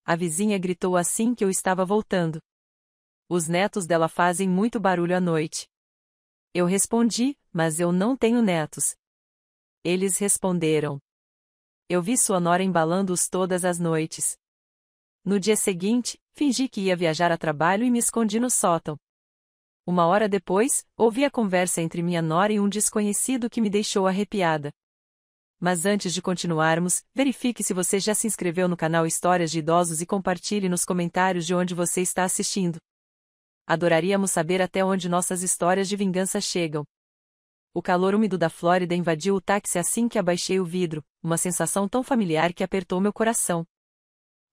a vizinha gritou assim que eu estava voltando. Os netos dela fazem muito barulho à noite. Eu respondi, mas eu não tenho netos. Eles responderam. Eu vi sua nora embalando-os todas as noites. No dia seguinte, fingi que ia viajar a trabalho e me escondi no sótão. Uma hora depois, ouvi a conversa entre minha nora e um desconhecido que me deixou arrepiada. Mas antes de continuarmos, verifique se você já se inscreveu no canal Histórias de Idosos e compartilhe nos comentários de onde você está assistindo. Adoraríamos saber até onde nossas histórias de vingança chegam. O calor úmido da Flórida invadiu o táxi assim que abaixei o vidro, uma sensação tão familiar que apertou meu coração.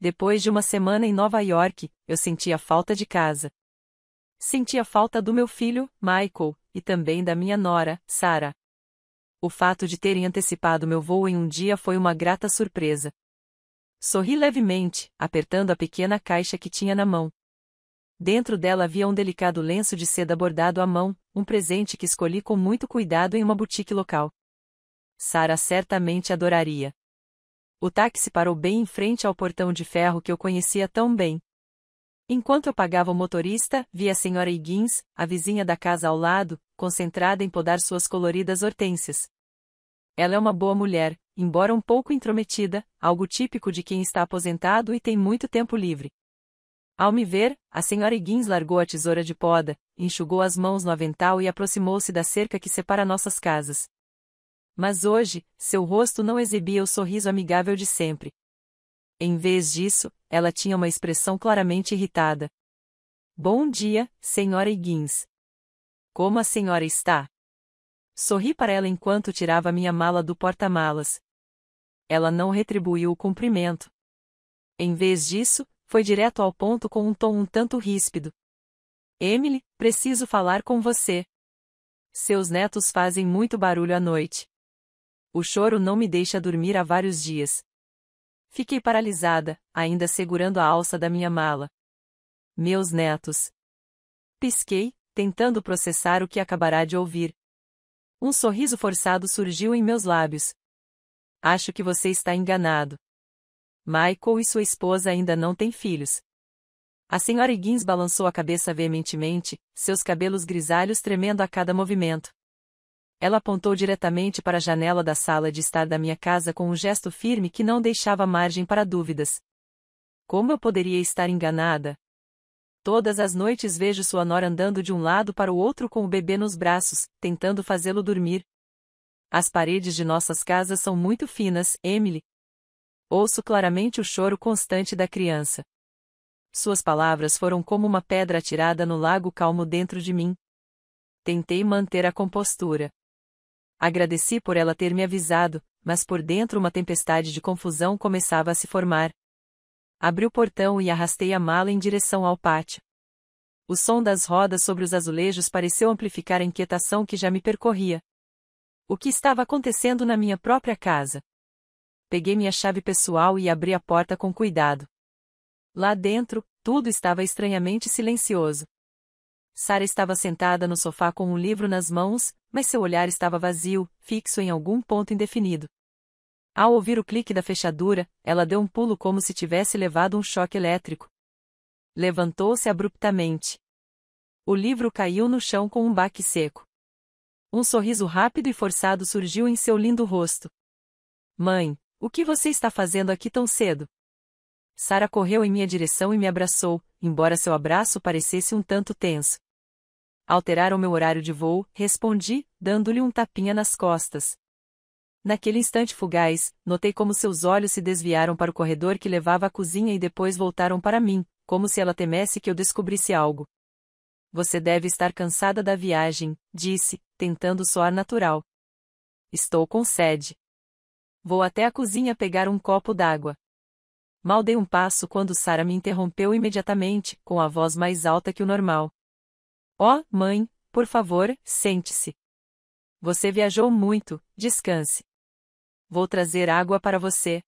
Depois de uma semana em Nova York, eu sentia falta de casa. Sentia falta do meu filho, Michael, e também da minha nora, Sarah. O fato de terem antecipado meu voo em um dia foi uma grata surpresa. Sorri levemente, apertando a pequena caixa que tinha na mão. Dentro dela havia um delicado lenço de seda bordado à mão, um presente que escolhi com muito cuidado em uma boutique local. Sarah certamente adoraria. O táxi parou bem em frente ao portão de ferro que eu conhecia tão bem. Enquanto eu pagava o motorista, vi a senhora Higgins, a vizinha da casa ao lado, concentrada em podar suas coloridas hortênsias. Ela é uma boa mulher, embora um pouco intrometida, algo típico de quem está aposentado e tem muito tempo livre. Ao me ver, a senhora Higgins largou a tesoura de poda, enxugou as mãos no avental e aproximou-se da cerca que separa nossas casas. Mas hoje, seu rosto não exibia o sorriso amigável de sempre. Em vez disso, ela tinha uma expressão claramente irritada. Bom dia, senhora Higgins. Como a senhora está? Sorri para ela enquanto tirava minha mala do porta-malas. Ela não retribuiu o cumprimento. Em vez disso, foi direto ao ponto com um tom um tanto ríspido. Emily, preciso falar com você. Seus netos fazem muito barulho à noite. O choro não me deixa dormir há vários dias. Fiquei paralisada, ainda segurando a alça da minha mala. Meus netos. Pisquei, tentando processar o que acabará de ouvir. Um sorriso forçado surgiu em meus lábios. Acho que você está enganado. Michael e sua esposa ainda não têm filhos. A senhora Higgins balançou a cabeça veementemente, seus cabelos grisalhos tremendo a cada movimento. Ela apontou diretamente para a janela da sala de estar da minha casa com um gesto firme que não deixava margem para dúvidas. Como eu poderia estar enganada? Todas as noites vejo sua nora andando de um lado para o outro com o bebê nos braços, tentando fazê-lo dormir. As paredes de nossas casas são muito finas, Emily. Ouço claramente o choro constante da criança. Suas palavras foram como uma pedra atirada no lago calmo dentro de mim. Tentei manter a compostura. Agradeci por ela ter me avisado, mas por dentro uma tempestade de confusão começava a se formar. Abri o portão e arrastei a mala em direção ao pátio. O som das rodas sobre os azulejos pareceu amplificar a inquietação que já me percorria. O que estava acontecendo na minha própria casa? Peguei minha chave pessoal e abri a porta com cuidado. Lá dentro, tudo estava estranhamente silencioso. Sarah estava sentada no sofá com um livro nas mãos, mas seu olhar estava vazio, fixo em algum ponto indefinido. Ao ouvir o clique da fechadura, ela deu um pulo como se tivesse levado um choque elétrico. Levantou-se abruptamente. O livro caiu no chão com um baque seco. Um sorriso rápido e forçado surgiu em seu lindo rosto. Mãe, o que você está fazendo aqui tão cedo? Sarah correu em minha direção e me abraçou, embora seu abraço parecesse um tanto tenso. Alteraram meu horário de voo, respondi, dando-lhe um tapinha nas costas. Naquele instante fugaz, notei como seus olhos se desviaram para o corredor que levava à cozinha e depois voltaram para mim, como se ela temesse que eu descobrisse algo. Você deve estar cansada da viagem, disse, tentando soar natural. Estou com sede. Vou até a cozinha pegar um copo d'água. Mal dei um passo quando Sarah me interrompeu imediatamente, com a voz mais alta que o normal. Oh, mãe, por favor, sente-se. Você viajou muito, descanse. Vou trazer água para você.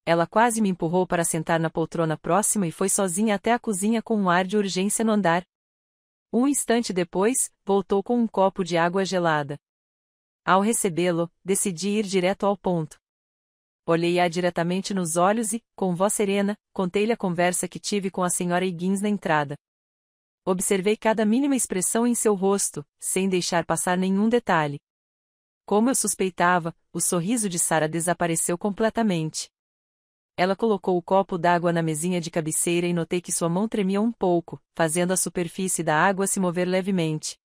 Ela quase me empurrou para sentar na poltrona próxima e foi sozinha até a cozinha com um ar de urgência no andar. Um instante depois, voltou com um copo de água gelada. Ao recebê-lo, decidi ir direto ao ponto. Olhei-a diretamente nos olhos e, com voz serena, contei-lhe a conversa que tive com a senhora Higgins na entrada. Observei cada mínima expressão em seu rosto, sem deixar passar nenhum detalhe. Como eu suspeitava, o sorriso de Sarah desapareceu completamente. Ela colocou o copo d'água na mesinha de cabeceira e notei que sua mão tremia um pouco, fazendo a superfície da água se mover levemente.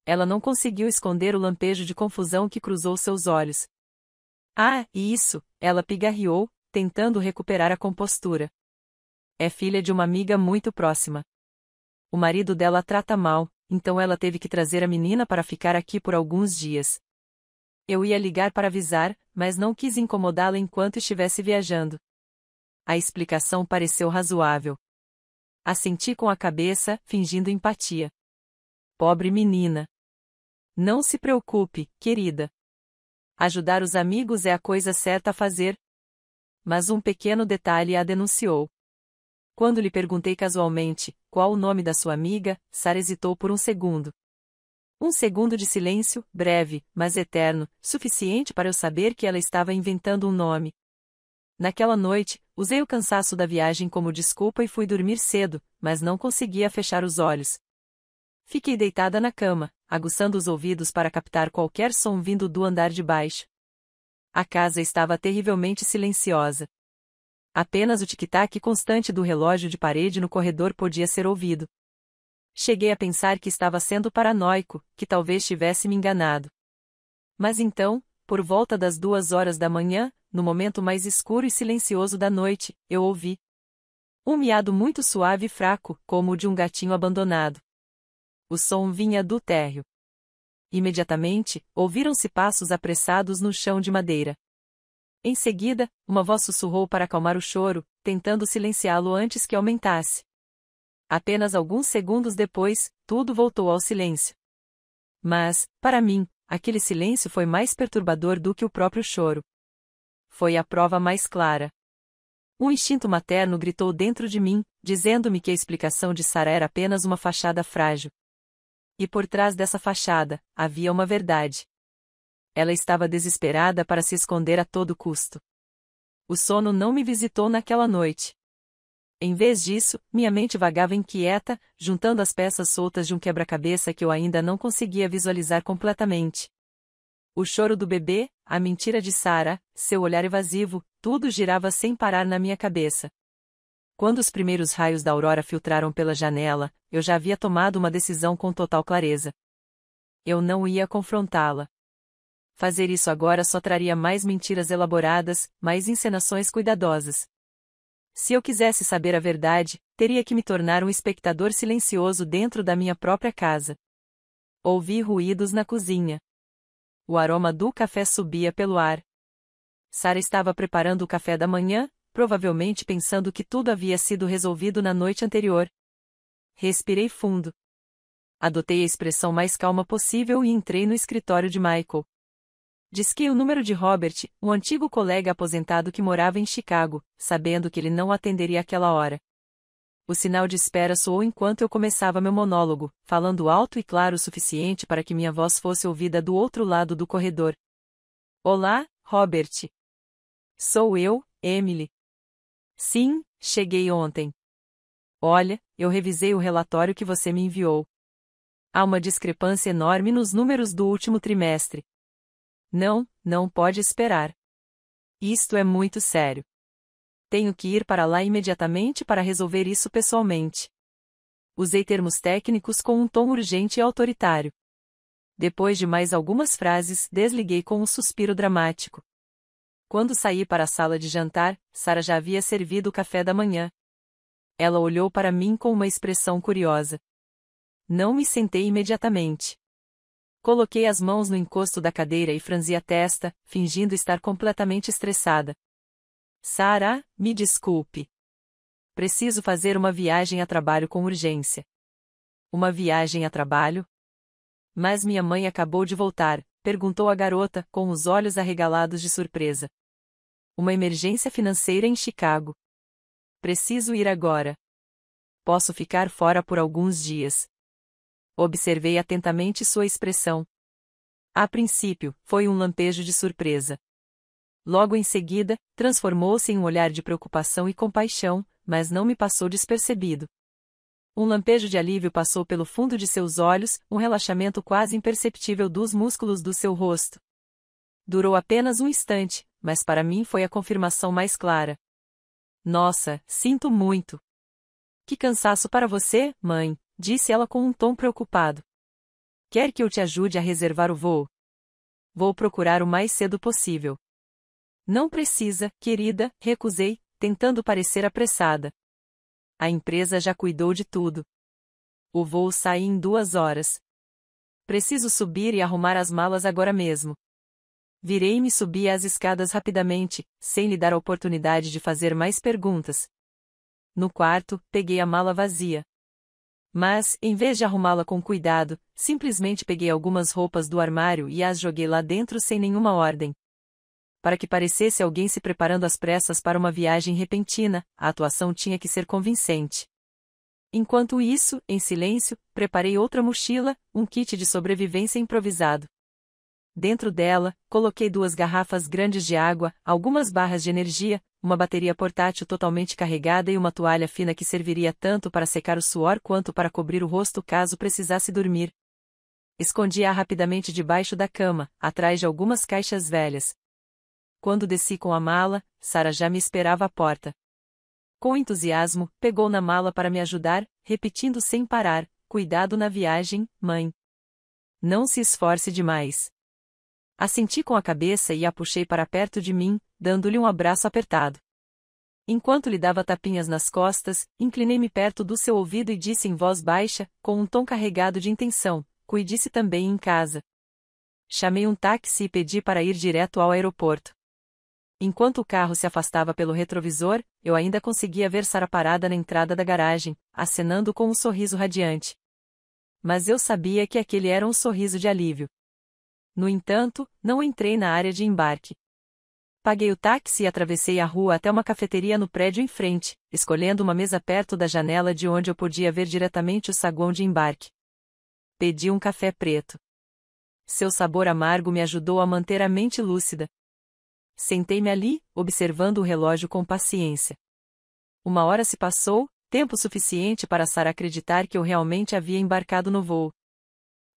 Ela não conseguiu esconder o lampejo de confusão que cruzou seus olhos. Ah, isso, ela pigarreou, tentando recuperar a compostura. É filha de uma amiga muito próxima. O marido dela a trata mal, então ela teve que trazer a menina para ficar aqui por alguns dias. Eu ia ligar para avisar, mas não quis incomodá-la enquanto estivesse viajando. A explicação pareceu razoável. Assenti com a cabeça, fingindo empatia. Pobre menina. Não se preocupe, querida. Ajudar os amigos é a coisa certa a fazer. Mas um pequeno detalhe a denunciou. Quando lhe perguntei casualmente qual o nome da sua amiga, Sarah hesitou por um segundo. Um segundo de silêncio, breve, mas eterno, suficiente para eu saber que ela estava inventando um nome. Naquela noite, usei o cansaço da viagem como desculpa e fui dormir cedo, mas não conseguia fechar os olhos. Fiquei deitada na cama, aguçando os ouvidos para captar qualquer som vindo do andar de baixo. A casa estava terrivelmente silenciosa. Apenas o tic-tac constante do relógio de parede no corredor podia ser ouvido. Cheguei a pensar que estava sendo paranoico, que talvez tivesse me enganado. Mas então, por volta das 2 horas da manhã, no momento mais escuro e silencioso da noite, eu ouvi um miado muito suave e fraco, como o de um gatinho abandonado. O som vinha do térreo. Imediatamente, ouviram-se passos apressados no chão de madeira. Em seguida, uma voz sussurrou para acalmar o choro, tentando silenciá-lo antes que aumentasse. Apenas alguns segundos depois, tudo voltou ao silêncio. Mas, para mim, aquele silêncio foi mais perturbador do que o próprio choro. Foi a prova mais clara. Um instinto materno gritou dentro de mim, dizendo-me que a explicação de Sarah era apenas uma fachada frágil. E por trás dessa fachada, havia uma verdade. Ela estava desesperada para se esconder a todo custo. O sono não me visitou naquela noite. Em vez disso, minha mente vagava inquieta, juntando as peças soltas de um quebra-cabeça que eu ainda não conseguia visualizar completamente. O choro do bebê, a mentira de Sarah, seu olhar evasivo, tudo girava sem parar na minha cabeça. Quando os primeiros raios da aurora filtraram pela janela, eu já havia tomado uma decisão com total clareza. Eu não ia confrontá-la. Fazer isso agora só traria mais mentiras elaboradas, mais encenações cuidadosas. Se eu quisesse saber a verdade, teria que me tornar um espectador silencioso dentro da minha própria casa. Ouvi ruídos na cozinha. O aroma do café subia pelo ar. Sarah estava preparando o café da manhã, provavelmente pensando que tudo havia sido resolvido na noite anterior. Respirei fundo. Adotei a expressão mais calma possível e entrei no escritório de Michael. Disquei o número de Robert, um antigo colega aposentado que morava em Chicago, sabendo que ele não atenderia àquela hora. O sinal de espera soou enquanto eu começava meu monólogo, falando alto e claro o suficiente para que minha voz fosse ouvida do outro lado do corredor. Olá, Robert. Sou eu, Emily. Sim, cheguei ontem. Olha, eu revisei o relatório que você me enviou. Há uma discrepância enorme nos números do último trimestre. Não pode esperar. Isto é muito sério. Tenho que ir para lá imediatamente para resolver isso pessoalmente. Usei termos técnicos com um tom urgente e autoritário. Depois de mais algumas frases, desliguei com um suspiro dramático. Quando saí para a sala de jantar, Sarah já havia servido o café da manhã. Ela olhou para mim com uma expressão curiosa. Não me sentei imediatamente. Coloquei as mãos no encosto da cadeira e franzi a testa, fingindo estar completamente estressada. Sarah, me desculpe. Preciso fazer uma viagem a trabalho com urgência. Uma viagem a trabalho? Mas minha mãe acabou de voltar, perguntou a garota, com os olhos arregalados de surpresa. Uma emergência financeira em Chicago. Preciso ir agora. Posso ficar fora por alguns dias. Observei atentamente sua expressão. A princípio, foi um lampejo de surpresa. Logo em seguida, transformou-se em um olhar de preocupação e compaixão, mas não me passou despercebido. Um lampejo de alívio passou pelo fundo de seus olhos, um relaxamento quase imperceptível dos músculos do seu rosto. Durou apenas um instante, mas para mim foi a confirmação mais clara. Nossa, sinto muito. Que cansaço para você, mãe, disse ela com um tom preocupado. Quer que eu te ajude a reservar o voo? Vou procurar o mais cedo possível. Não precisa, querida, recusei, tentando parecer apressada. A empresa já cuidou de tudo. O voo sai em 2 horas. Preciso subir e arrumar as malas agora mesmo. Virei-me e subi as escadas rapidamente, sem lhe dar a oportunidade de fazer mais perguntas. No quarto, peguei a mala vazia. Mas, em vez de arrumá-la com cuidado, simplesmente peguei algumas roupas do armário e as joguei lá dentro sem nenhuma ordem. Para que parecesse alguém se preparando às pressas para uma viagem repentina, a atuação tinha que ser convincente. Enquanto isso, em silêncio, preparei outra mochila, um kit de sobrevivência improvisado. Dentro dela, coloquei 2 garrafas grandes de água, algumas barras de energia, uma bateria portátil totalmente carregada e uma toalha fina que serviria tanto para secar o suor quanto para cobrir o rosto caso precisasse dormir. Escondi-a rapidamente debaixo da cama, atrás de algumas caixas velhas. Quando desci com a mala, Sarah já me esperava à porta. Com entusiasmo, pegou na mala para me ajudar, repetindo sem parar: cuidado na viagem, mãe. Não se esforce demais. Assenti com a cabeça e a puxei para perto de mim, dando-lhe um abraço apertado. Enquanto lhe dava tapinhas nas costas, inclinei-me perto do seu ouvido e disse em voz baixa, com um tom carregado de intenção: cuide-se também em casa. Chamei um táxi e pedi para ir direto ao aeroporto. Enquanto o carro se afastava pelo retrovisor, eu ainda conseguia ver Sarah parada na entrada da garagem, acenando com um sorriso radiante. Mas eu sabia que aquele era um sorriso de alívio. No entanto, não entrei na área de embarque. Paguei o táxi e atravessei a rua até uma cafeteria no prédio em frente, escolhendo uma mesa perto da janela de onde eu podia ver diretamente o saguão de embarque. Pedi um café preto. Seu sabor amargo me ajudou a manter a mente lúcida. Sentei-me ali, observando o relógio com paciência. 1 hora se passou, tempo suficiente para Sarah acreditar que eu realmente havia embarcado no voo.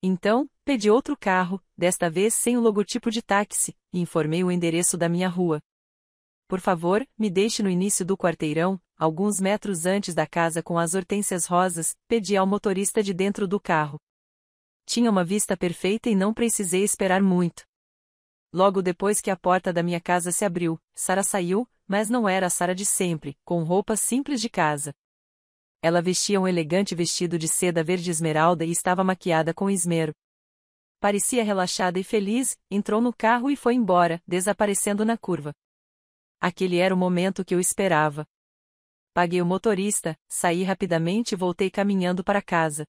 Então, pedi outro carro, desta vez sem o logotipo de táxi, e informei o endereço da minha rua. Por favor, me deixe no início do quarteirão, alguns metros antes da casa com as hortênsias rosas, pedi ao motorista de dentro do carro. Tinha uma vista perfeita e não precisei esperar muito. Logo depois que a porta da minha casa se abriu, Sarah saiu, mas não era a Sarah de sempre, com roupas simples de casa. Ela vestia um elegante vestido de seda verde esmeralda e estava maquiada com esmero. Parecia relaxada e feliz, entrou no carro e foi embora, desaparecendo na curva. Aquele era o momento que eu esperava. Paguei o motorista, saí rapidamente e voltei caminhando para casa.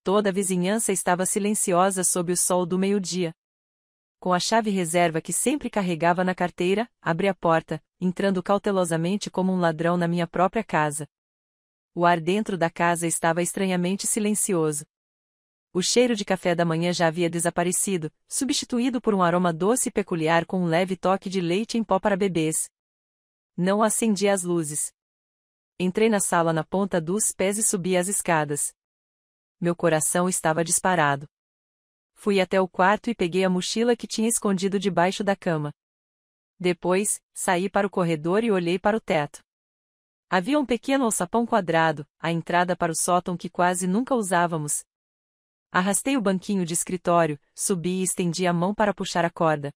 Toda a vizinhança estava silenciosa sob o sol do meio-dia. Com a chave reserva que sempre carregava na carteira, abri a porta, entrando cautelosamente como um ladrão na minha própria casa. O ar dentro da casa estava estranhamente silencioso. O cheiro de café da manhã já havia desaparecido, substituído por um aroma doce e peculiar com um leve toque de leite em pó para bebês. Não acendi as luzes. Entrei na sala na ponta dos pés e subi as escadas. Meu coração estava disparado. Fui até o quarto e peguei a mochila que tinha escondido debaixo da cama. Depois, saí para o corredor e olhei para o teto. Havia um pequeno alçapão quadrado, a entrada para o sótão que quase nunca usávamos. Arrastei o banquinho de escritório, subi e estendi a mão para puxar a corda.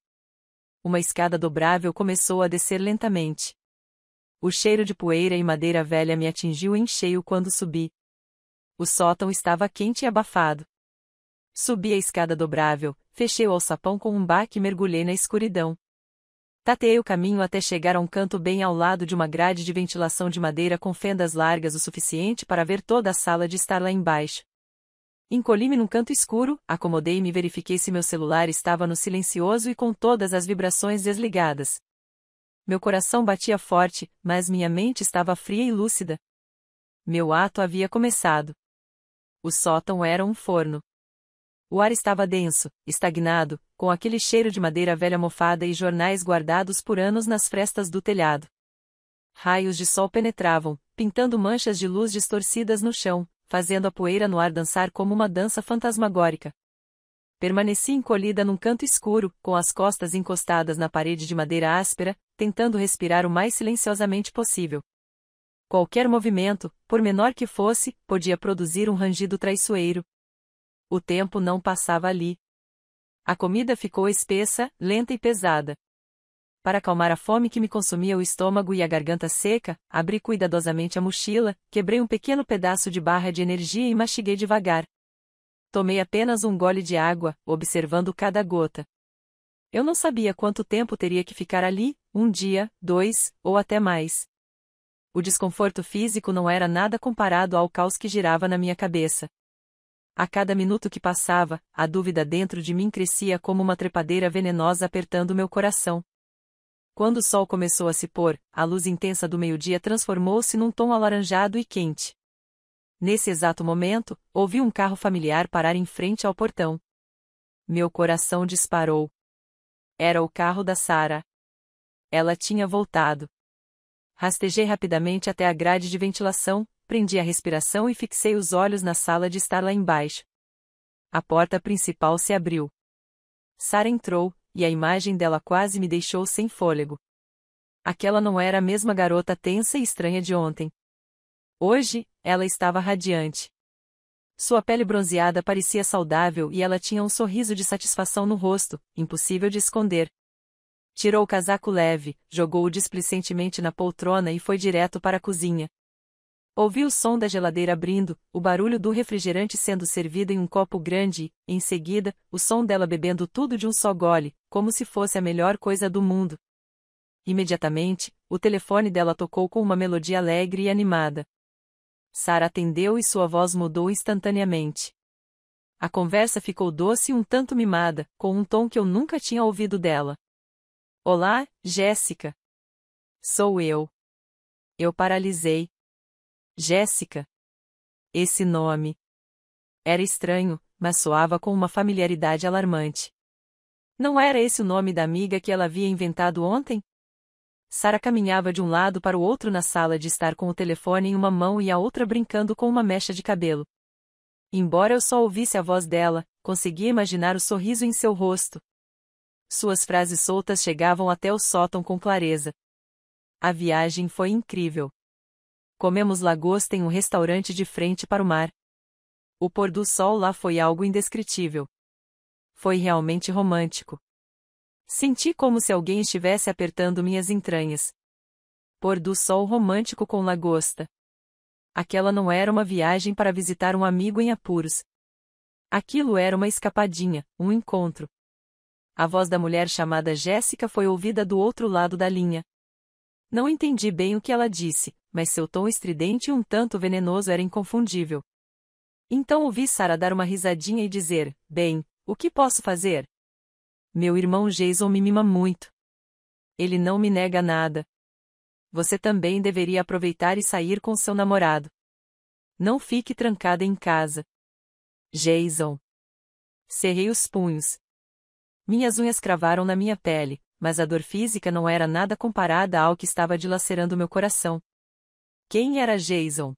Uma escada dobrável começou a descer lentamente. O cheiro de poeira e madeira velha me atingiu em cheio quando subi. O sótão estava quente e abafado. Subi a escada dobrável, fechei o alçapão com um baque e mergulhei na escuridão. Tateei o caminho até chegar a um canto bem ao lado de uma grade de ventilação de madeira com fendas largas o suficiente para ver toda a sala de estar lá embaixo. Encolhi-me num canto escuro, acomodei-me e verifiquei se meu celular estava no silencioso e com todas as vibrações desligadas. Meu coração batia forte, mas minha mente estava fria e lúcida. Meu ato havia começado. O sótão era um forno. O ar estava denso, estagnado, com aquele cheiro de madeira velha mofada e jornais guardados por anos nas frestas do telhado. Raios de sol penetravam, pintando manchas de luz distorcidas no chão, fazendo a poeira no ar dançar como uma dança fantasmagórica. Permaneci encolhida num canto escuro, com as costas encostadas na parede de madeira áspera, tentando respirar o mais silenciosamente possível. Qualquer movimento, por menor que fosse, podia produzir um rangido traiçoeiro. O tempo não passava ali. A comida ficou espessa, lenta e pesada. Para acalmar a fome que me consumia o estômago e a garganta seca, abri cuidadosamente a mochila, quebrei um pequeno pedaço de barra de energia e mastiguei devagar. Tomei apenas um gole de água, observando cada gota. Eu não sabia quanto tempo teria que ficar ali, um dia, 2, ou até mais. O desconforto físico não era nada comparado ao caos que girava na minha cabeça. A cada minuto que passava, a dúvida dentro de mim crescia como uma trepadeira venenosa apertando meu coração. Quando o sol começou a se pôr, a luz intensa do meio-dia transformou-se num tom alaranjado e quente. Nesse exato momento, ouvi um carro familiar parar em frente ao portão. Meu coração disparou. Era o carro da Sarah. Ela tinha voltado. Rastejei rapidamente até a grade de ventilação, prendi a respiração e fixei os olhos na sala de estar lá embaixo. A porta principal se abriu. Sarah entrou, e a imagem dela quase me deixou sem fôlego. Aquela não era a mesma garota tensa e estranha de ontem. Hoje, ela estava radiante. Sua pele bronzeada parecia saudável e ela tinha um sorriso de satisfação no rosto, impossível de esconder. Tirou o casaco leve, jogou-o displicentemente na poltrona e foi direto para a cozinha. Ouvi o som da geladeira abrindo, o barulho do refrigerante sendo servido em um copo grande e, em seguida, o som dela bebendo tudo de um só gole, como se fosse a melhor coisa do mundo. Imediatamente, o telefone dela tocou com uma melodia alegre e animada. Sarah atendeu e sua voz mudou instantaneamente. A conversa ficou doce e um tanto mimada, com um tom que eu nunca tinha ouvido dela. Olá, Jéssica. Sou eu. Eu paralisei. Jéssica. Esse nome. Era estranho, mas soava com uma familiaridade alarmante. Não era esse o nome da amiga que ela havia inventado ontem? Sarah caminhava de um lado para o outro na sala de estar com o telefone em uma mão e a outra brincando com uma mecha de cabelo. Embora eu só ouvisse a voz dela, conseguia imaginar o sorriso em seu rosto. Suas frases soltas chegavam até o sótão com clareza. A viagem foi incrível. Comemos lagosta em um restaurante de frente para o mar. O pôr do sol lá foi algo indescritível. Foi realmente romântico. Senti como se alguém estivesse apertando minhas entranhas. Pôr do sol romântico com lagosta. Aquela não era uma viagem para visitar um amigo em apuros. Aquilo era uma escapadinha, um encontro. A voz da mulher chamada Jéssica foi ouvida do outro lado da linha. Não entendi bem o que ela disse, mas seu tom estridente e um tanto venenoso era inconfundível. Então ouvi Sarah dar uma risadinha e dizer: bem, o que posso fazer? Meu irmão Jason me mima muito. Ele não me nega nada. Você também deveria aproveitar e sair com seu namorado. Não fique trancada em casa. Jason. Cerrei os punhos. Minhas unhas cravaram na minha pele, mas a dor física não era nada comparada ao que estava dilacerando meu coração. Quem era Jason?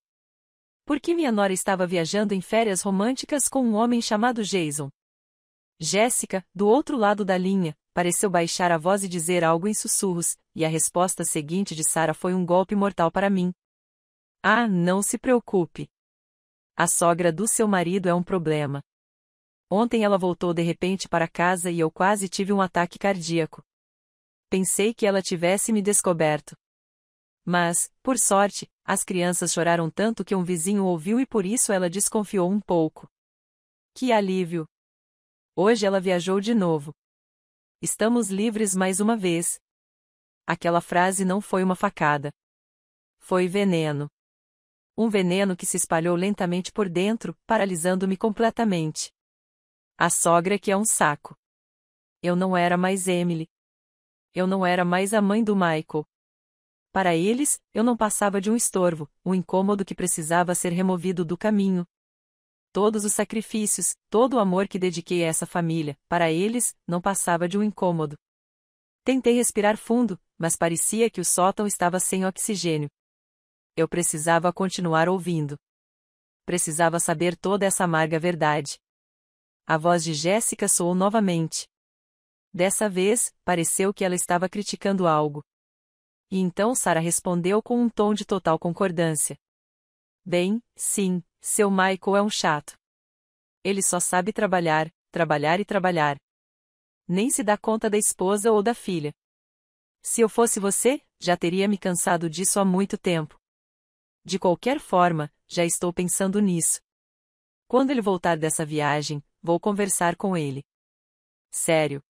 Por que minha nora estava viajando em férias românticas com um homem chamado Jason? Jéssica, do outro lado da linha, pareceu baixar a voz e dizer algo em sussurros, e a resposta seguinte de Sarah foi um golpe mortal para mim. Ah, não se preocupe. A sogra do seu marido é um problema. Ontem ela voltou de repente para casa e eu quase tive um ataque cardíaco. Pensei que ela tivesse me descoberto. Mas, por sorte, as crianças choraram tanto que um vizinho ouviu e por isso ela desconfiou um pouco. Que alívio! Hoje ela viajou de novo. Estamos livres mais uma vez. Aquela frase não foi uma facada. Foi veneno. Um veneno que se espalhou lentamente por dentro, paralisando-me completamente. A sogra que é um saco. Eu não era mais Emily. Eu não era mais a mãe do Michael. Para eles, eu não passava de um estorvo, um incômodo que precisava ser removido do caminho. Todos os sacrifícios, todo o amor que dediquei a essa família, para eles, não passava de um incômodo. Tentei respirar fundo, mas parecia que o sótão estava sem oxigênio. Eu precisava continuar ouvindo. Precisava saber toda essa amarga verdade. A voz de Jéssica soou novamente. Dessa vez, pareceu que ela estava criticando algo. E então Sarah respondeu com um tom de total concordância. Bem, sim, seu Michael é um chato. Ele só sabe trabalhar, trabalhar e trabalhar. Nem se dá conta da esposa ou da filha. Se eu fosse você, já teria me cansado disso há muito tempo. De qualquer forma, já estou pensando nisso. Quando ele voltar dessa viagem, vou conversar com ele. Sério.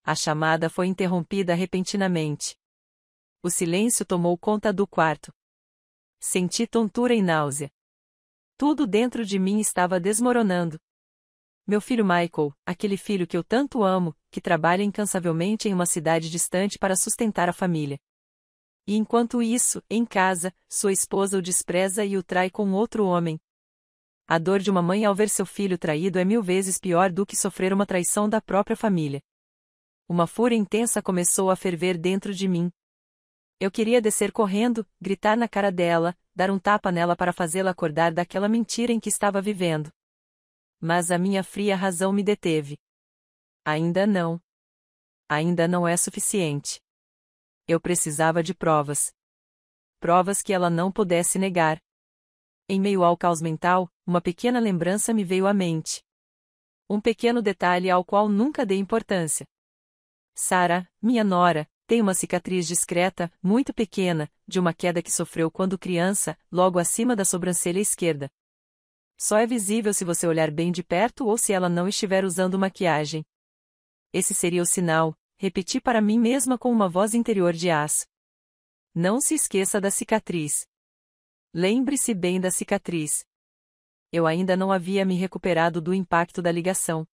A chamada foi interrompida repentinamente. O silêncio tomou conta do quarto. Senti tontura e náusea. Tudo dentro de mim estava desmoronando. Meu filho Michael, aquele filho que eu tanto amo, que trabalha incansavelmente em uma cidade distante para sustentar a família. E enquanto isso, em casa, sua esposa o despreza e o trai com outro homem. A dor de uma mãe ao ver seu filho traído é 1000 vezes pior do que sofrer uma traição da própria família. Uma fúria intensa começou a ferver dentro de mim. Eu queria descer correndo, gritar na cara dela, dar um tapa nela para fazê-la acordar daquela mentira em que estava vivendo. Mas a minha fria razão me deteve. Ainda não. Ainda não é suficiente. Eu precisava de provas. Provas que ela não pudesse negar. Em meio ao caos mental, uma pequena lembrança me veio à mente. Um pequeno detalhe ao qual nunca dei importância. Sarah, minha nora, tem uma cicatriz discreta, muito pequena, de uma queda que sofreu quando criança, logo acima da sobrancelha esquerda. Só é visível se você olhar bem de perto ou se ela não estiver usando maquiagem. Esse seria o sinal, repeti para mim mesma com uma voz interior de aço. Não se esqueça da cicatriz. Lembre-se bem da cicatriz. Eu ainda não havia me recuperado do impacto da ligação.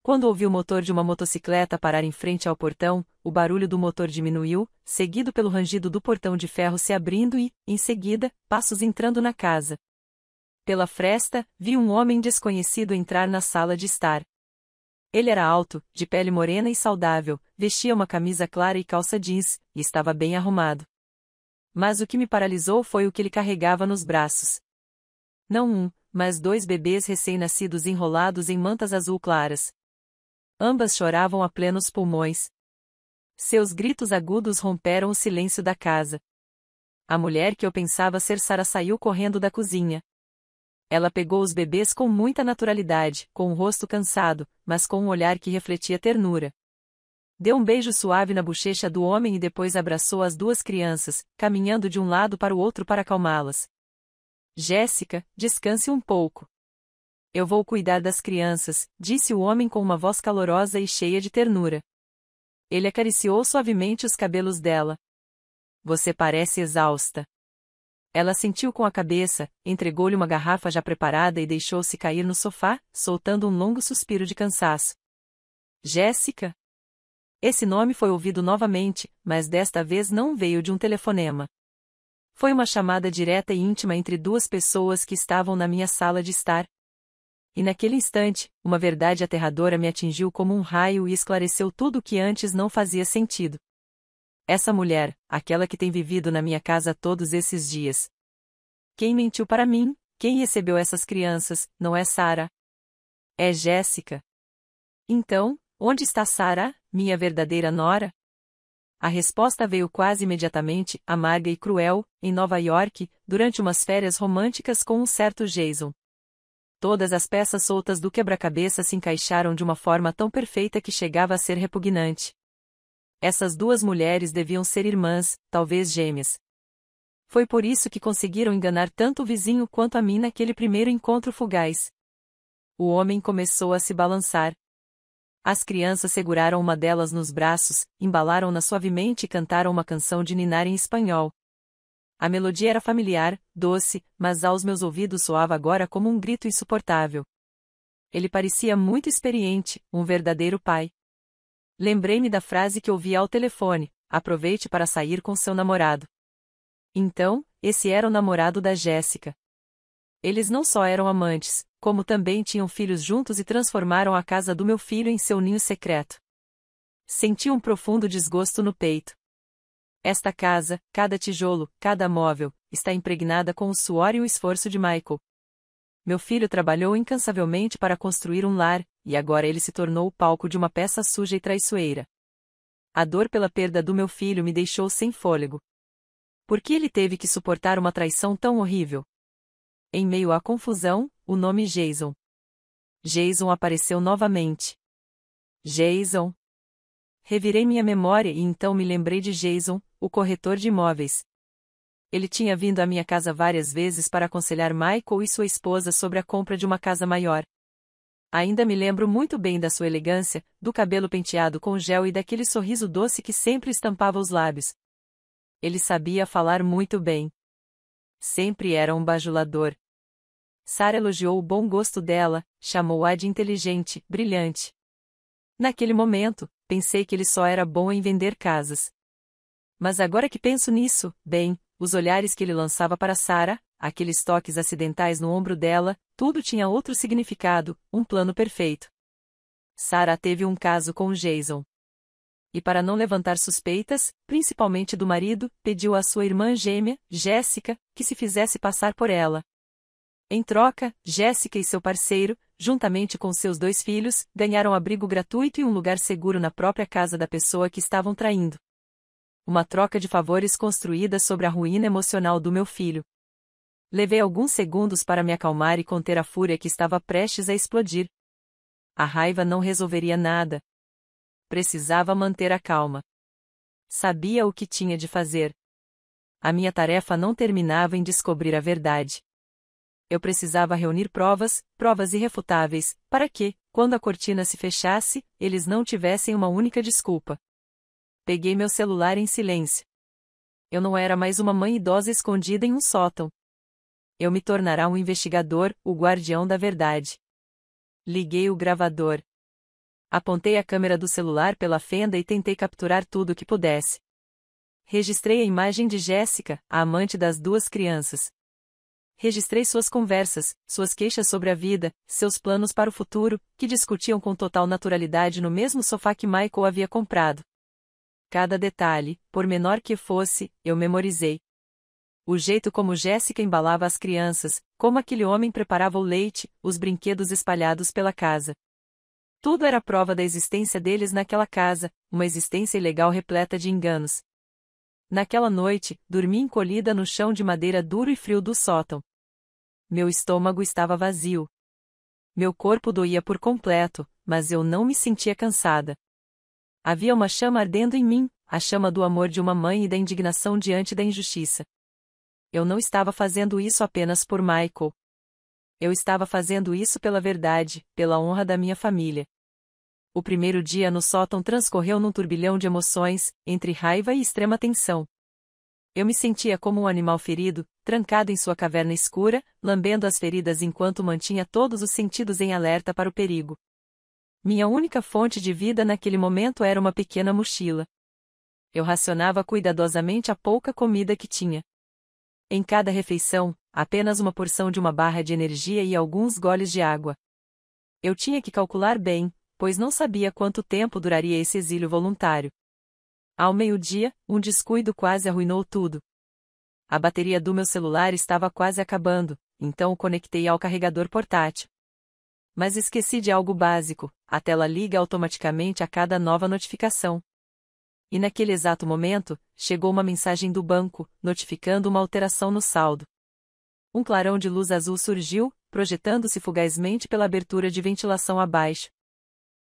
Quando ouvi o motor de uma motocicleta parar em frente ao portão, o barulho do motor diminuiu, seguido pelo rangido do portão de ferro se abrindo e, em seguida, passos entrando na casa. Pela fresta, vi um homem desconhecido entrar na sala de estar. Ele era alto, de pele morena e saudável, vestia uma camisa clara e calça jeans, e estava bem arrumado. Mas o que me paralisou foi o que ele carregava nos braços. Não um, mas 2 bebês recém-nascidos enrolados em mantas azul claras. Ambas choravam a plenos pulmões. Seus gritos agudos romperam o silêncio da casa. A mulher que eu pensava ser Sarah saiu correndo da cozinha. Ela pegou os bebês com muita naturalidade, com o rosto cansado, mas com um olhar que refletia ternura. Deu um beijo suave na bochecha do homem e depois abraçou as 2 crianças, caminhando de um lado para o outro para acalmá-las. Jéssica, descanse um pouco. Eu vou cuidar das crianças, disse o homem com uma voz calorosa e cheia de ternura. Ele acariciou suavemente os cabelos dela. Você parece exausta. Ela assentiu com a cabeça, entregou-lhe uma garrafa já preparada e deixou-se cair no sofá, soltando um longo suspiro de cansaço. Jéssica? Esse nome foi ouvido novamente, mas desta vez não veio de um telefonema. Foi uma chamada direta e íntima entre 2 pessoas que estavam na minha sala de estar. E naquele instante, uma verdade aterradora me atingiu como um raio e esclareceu tudo o que antes não fazia sentido. Essa mulher, aquela que tem vivido na minha casa todos esses dias. Quem mentiu para mim, quem recebeu essas crianças, não é Sarah. É Jéssica. Então, onde está Sarah, minha verdadeira nora? A resposta veio quase imediatamente, amarga e cruel, em Nova York, durante umas férias românticas com um certo Jason. Todas as peças soltas do quebra-cabeça se encaixaram de uma forma tão perfeita que chegava a ser repugnante. Essas 2 mulheres deviam ser irmãs, talvez gêmeas. Foi por isso que conseguiram enganar tanto o vizinho quanto a mim naquele primeiro encontro fugaz. O homem começou a se balançar. As crianças seguraram uma delas nos braços, embalaram-na suavemente e cantaram uma canção de ninar em espanhol. A melodia era familiar, doce, mas aos meus ouvidos soava agora como um grito insuportável. Ele parecia muito experiente, um verdadeiro pai. Lembrei-me da frase que ouvi ao telefone: aproveite para sair com seu namorado. Então, esse era o namorado da Jéssica. Eles não só eram amantes, como também tinham filhos juntos e transformaram a casa do meu filho em seu ninho secreto. Senti um profundo desgosto no peito. Esta casa, cada tijolo, cada móvel, está impregnada com o suor e o esforço de Michael. Meu filho trabalhou incansavelmente para construir um lar, e agora ele se tornou o palco de uma peça suja e traiçoeira. A dor pela perda do meu filho me deixou sem fôlego. Por que ele teve que suportar uma traição tão horrível? Em meio à confusão, o nome Jason. Jason apareceu novamente. Jason. Revirei minha memória e então me lembrei de Jason, o corretor de imóveis. Ele tinha vindo à minha casa várias vezes para aconselhar Michael e sua esposa sobre a compra de uma casa maior. Ainda me lembro muito bem da sua elegância, do cabelo penteado com gel e daquele sorriso doce que sempre estampava os lábios. Ele sabia falar muito bem. Sempre era um bajulador. Sarah elogiou o bom gosto dela, chamou-a de inteligente, brilhante. Naquele momento, pensei que ele só era bom em vender casas. Mas agora que penso nisso, bem, os olhares que ele lançava para Sarah, aqueles toques acidentais no ombro dela, tudo tinha outro significado, um plano perfeito. Sarah teve um caso com Jason. E para não levantar suspeitas, principalmente do marido, pediu à sua irmã gêmea, Jéssica, que se fizesse passar por ela. Em troca, Jéssica e seu parceiro, juntamente com seus 2 filhos, ganharam abrigo gratuito e um lugar seguro na própria casa da pessoa que estavam traindo. Uma troca de favores construída sobre a ruína emocional do meu filho. Levei alguns segundos para me acalmar e conter a fúria que estava prestes a explodir. A raiva não resolveria nada. Precisava manter a calma. Sabia o que tinha de fazer. A minha tarefa não terminava em descobrir a verdade. Eu precisava reunir provas irrefutáveis, para que, quando a cortina se fechasse, eles não tivessem uma única desculpa. Peguei meu celular em silêncio. Eu não era mais uma mãe idosa escondida em um sótão. Eu me tornará um investigador, o guardião da verdade. Liguei o gravador. Apontei a câmera do celular pela fenda e tentei capturar tudo o que pudesse. Registrei a imagem de Jéssica, a amante das 2 crianças. Registrei suas conversas, suas queixas sobre a vida, seus planos para o futuro, que discutiam com total naturalidade no mesmo sofá que Michael havia comprado. Cada detalhe, por menor que fosse, eu memorizei. O jeito como Jéssica embalava as crianças, como aquele homem preparava o leite, os brinquedos espalhados pela casa. Tudo era prova da existência deles naquela casa, uma existência ilegal repleta de enganos. Naquela noite, dormi encolhida no chão de madeira duro e frio do sótão. Meu estômago estava vazio. Meu corpo doía por completo, mas eu não me sentia cansada. Havia uma chama ardendo em mim, a chama do amor de uma mãe e da indignação diante da injustiça. Eu não estava fazendo isso apenas por Michael. Eu estava fazendo isso pela verdade, pela honra da minha família. O primeiro dia no sótão transcorreu num turbilhão de emoções, entre raiva e extrema tensão. Eu me sentia como um animal ferido, trancado em sua caverna escura, lambendo as feridas enquanto mantinha todos os sentidos em alerta para o perigo. Minha única fonte de vida naquele momento era uma pequena mochila. Eu racionava cuidadosamente a pouca comida que tinha. Em cada refeição, apenas uma porção de uma barra de energia e alguns goles de água. Eu tinha que calcular bem, pois não sabia quanto tempo duraria esse exílio voluntário. Ao meio-dia, um descuido quase arruinou tudo. A bateria do meu celular estava quase acabando, então o conectei ao carregador portátil. Mas esqueci de algo básico: a tela liga automaticamente a cada nova notificação. E naquele exato momento, chegou uma mensagem do banco, notificando uma alteração no saldo. Um clarão de luz azul surgiu, projetando-se fugazmente pela abertura de ventilação abaixo.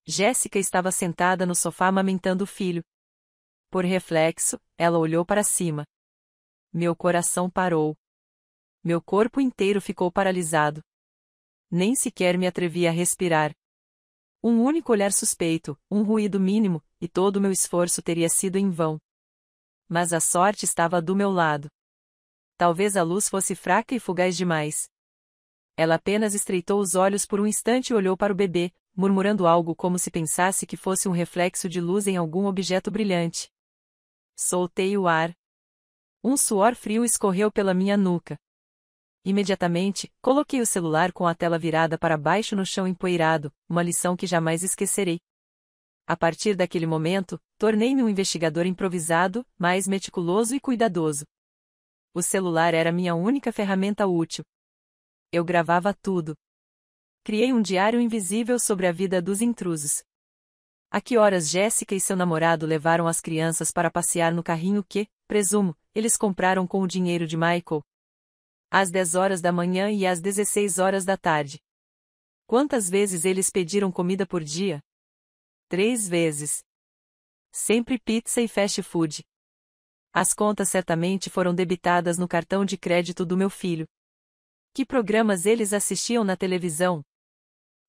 Jéssica estava sentada no sofá amamentando o filho. Por reflexo, ela olhou para cima. Meu coração parou. Meu corpo inteiro ficou paralisado. Nem sequer me atrevi a respirar. Um único olhar suspeito, um ruído mínimo, e todo o meu esforço teria sido em vão. Mas a sorte estava do meu lado. Talvez a luz fosse fraca e fugaz demais. Ela apenas estreitou os olhos por um instante e olhou para o bebê, murmurando algo como se pensasse que fosse um reflexo de luz em algum objeto brilhante. Soltei o ar. Um suor frio escorreu pela minha nuca. Imediatamente, coloquei o celular com a tela virada para baixo no chão empoeirado, uma lição que jamais esquecerei. A partir daquele momento, tornei-me um investigador improvisado, mais meticuloso e cuidadoso. O celular era minha única ferramenta útil. Eu gravava tudo. Criei um diário invisível sobre a vida dos intrusos. A que horas Jéssica e seu namorado levaram as crianças para passear no carrinho que, presumo, eles compraram com o dinheiro de Michael? Às 10 horas da manhã e às 16 horas da tarde. Quantas vezes eles pediram comida por dia? 3 vezes. Sempre pizza e fast food. As contas certamente foram debitadas no cartão de crédito do meu filho. Que programas eles assistiam na televisão?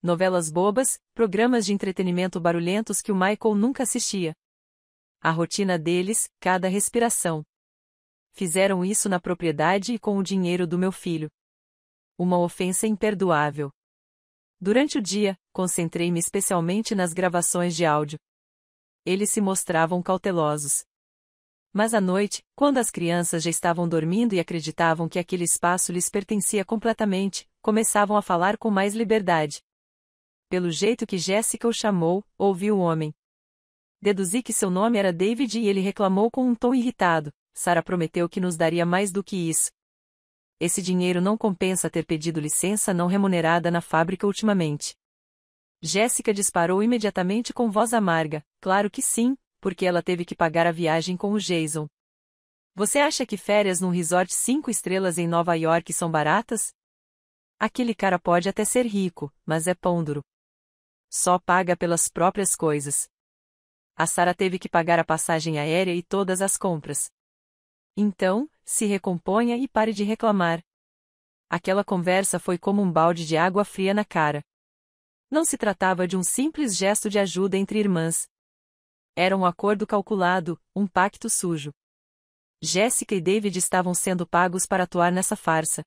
Novelas bobas, programas de entretenimento barulhentos que o Michael nunca assistia. A rotina deles, cada respiração. Fizeram isso na propriedade e com o dinheiro do meu filho. Uma ofensa imperdoável. Durante o dia, concentrei-me especialmente nas gravações de áudio. Eles se mostravam cautelosos. Mas à noite, quando as crianças já estavam dormindo e acreditavam que aquele espaço lhes pertencia completamente, começavam a falar com mais liberdade. Pelo jeito que Jéssica o chamou, ouvi o homem. Deduzi que seu nome era David e ele reclamou com um tom irritado. Sarah prometeu que nos daria mais do que isso. Esse dinheiro não compensa ter pedido licença não remunerada na fábrica ultimamente. Jéssica disparou imediatamente com voz amarga. Claro que sim, porque ela teve que pagar a viagem com o Jason. Você acha que férias num resort 5 estrelas em Nova York são baratas? Aquele cara pode até ser rico, mas é pão duro. Só paga pelas próprias coisas. A Sarah teve que pagar a passagem aérea e todas as compras. Então, se recomponha e pare de reclamar. Aquela conversa foi como um balde de água fria na cara. Não se tratava de um simples gesto de ajuda entre irmãs. Era um acordo calculado, um pacto sujo. Jéssica e David estavam sendo pagos para atuar nessa farsa.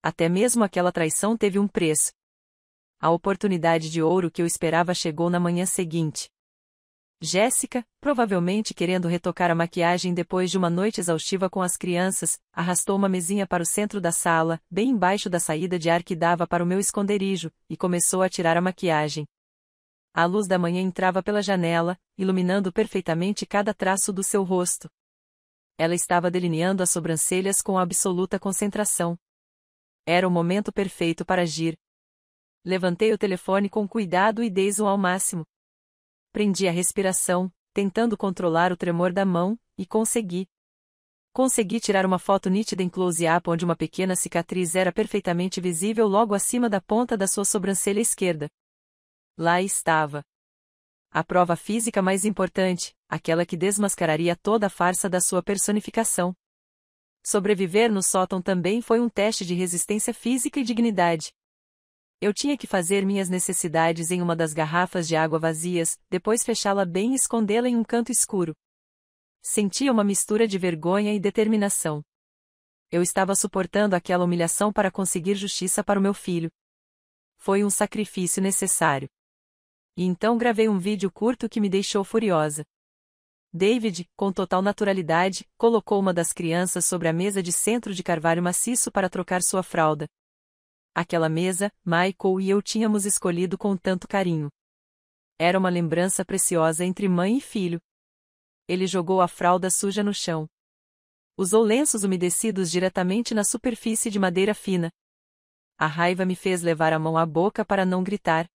Até mesmo aquela traição teve um preço. A oportunidade de ouro que eu esperava chegou na manhã seguinte. Jéssica, provavelmente querendo retocar a maquiagem depois de uma noite exaustiva com as crianças, arrastou uma mesinha para o centro da sala, bem embaixo da saída de ar que dava para o meu esconderijo, e começou a tirar a maquiagem. A luz da manhã entrava pela janela, iluminando perfeitamente cada traço do seu rosto. Ela estava delineando as sobrancelhas com absoluta concentração. Era o momento perfeito para agir. Levantei o telefone com cuidado e dei zoom ao máximo. Prendi a respiração, tentando controlar o tremor da mão, e consegui. Consegui tirar uma foto nítida em close-up onde uma pequena cicatriz era perfeitamente visível logo acima da ponta da sua sobrancelha esquerda. Lá estava. A prova física mais importante, aquela que desmascararia toda a farsa da sua personificação. Sobreviver no sótão também foi um teste de resistência física e dignidade. Eu tinha que fazer minhas necessidades em uma das garrafas de água vazias, depois fechá-la bem e escondê-la em um canto escuro. Sentia uma mistura de vergonha e determinação. Eu estava suportando aquela humilhação para conseguir justiça para o meu filho. Foi um sacrifício necessário. E então gravei um vídeo curto que me deixou furiosa. David, com total naturalidade, colocou uma das crianças sobre a mesa de centro de carvalho maciço para trocar sua fralda. Aquela mesa, Michael e eu tínhamos escolhido com tanto carinho. Era uma lembrança preciosa entre mãe e filho. Ele jogou a fralda suja no chão. Usou lenços umedecidos diretamente na superfície de madeira fina. A raiva me fez levar a mão à boca para não gritar.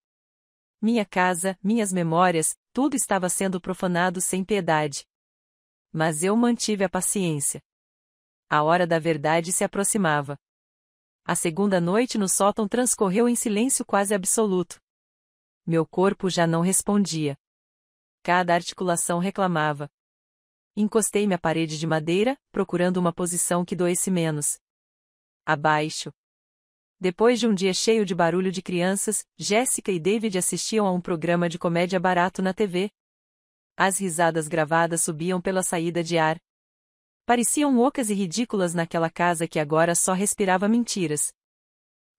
Minha casa, minhas memórias, tudo estava sendo profanado sem piedade. Mas eu mantive a paciência. A hora da verdade se aproximava. A segunda noite no sótão transcorreu em silêncio quase absoluto. Meu corpo já não respondia. Cada articulação reclamava. Encostei-me à parede de madeira, procurando uma posição que doesse menos. Abaixo. Depois de um dia cheio de barulho de crianças, Jéssica e David assistiam a um programa de comédia barato na TV. As risadas gravadas subiam pela saída de ar. Pareciam ocas e ridículas naquela casa que agora só respirava mentiras.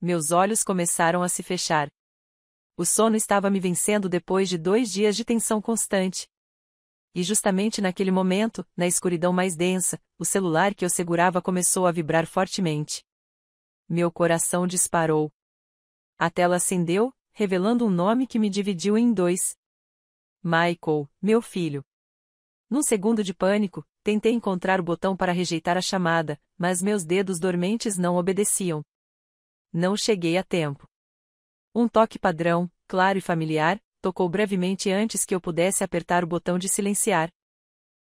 Meus olhos começaram a se fechar. O sono estava me vencendo depois de 2 dias de tensão constante. E justamente naquele momento, na escuridão mais densa, o celular que eu segurava começou a vibrar fortemente. Meu coração disparou. A tela acendeu, revelando um nome que me dividiu em dois. Michael, meu filho. Num segundo de pânico, tentei encontrar o botão para rejeitar a chamada, mas meus dedos dormentes não obedeciam. Não cheguei a tempo. Um toque padrão, claro e familiar, tocou brevemente antes que eu pudesse apertar o botão de silenciar.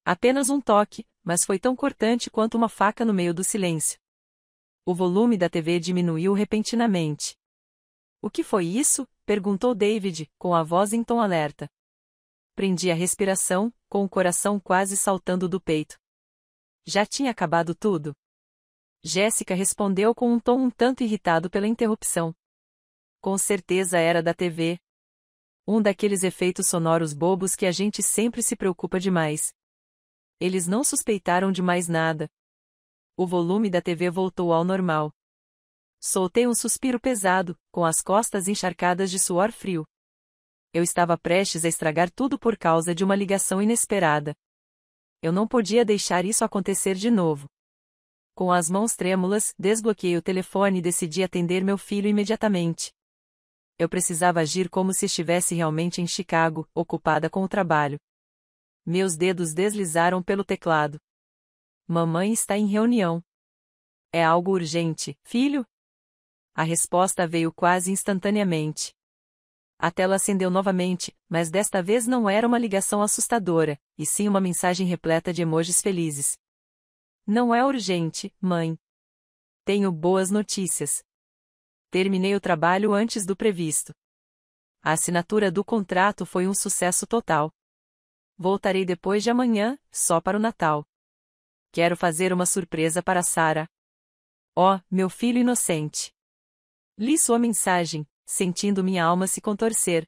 Apenas um toque, mas foi tão cortante quanto uma faca no meio do silêncio. O volume da TV diminuiu repentinamente. O que foi isso? Perguntou David, com a voz em tom alerta. Prendi a respiração, com o coração quase saltando do peito. Já tinha acabado tudo? Jéssica respondeu com um tom um tanto irritado pela interrupção. Com certeza era da TV. Um daqueles efeitos sonoros bobos que a gente sempre se preocupa demais. Eles não suspeitaram de mais nada. O volume da TV voltou ao normal. Soltei um suspiro pesado, com as costas encharcadas de suor frio. Eu estava prestes a estragar tudo por causa de uma ligação inesperada. Eu não podia deixar isso acontecer de novo. Com as mãos trêmulas, desbloqueei o telefone e decidi atender meu filho imediatamente. Eu precisava agir como se estivesse realmente em Chicago, ocupada com o trabalho. Meus dedos deslizaram pelo teclado. Mamãe está em reunião. É algo urgente, filho? A resposta veio quase instantaneamente. A tela acendeu novamente, mas desta vez não era uma ligação assustadora, e sim uma mensagem repleta de emojis felizes. Não é urgente, mãe. Tenho boas notícias. Terminei o trabalho antes do previsto. A assinatura do contrato foi um sucesso total. Voltarei depois de amanhã, só para o Natal. Quero fazer uma surpresa para Sarah. Oh, meu filho inocente. Li sua mensagem, sentindo minha alma se contorcer.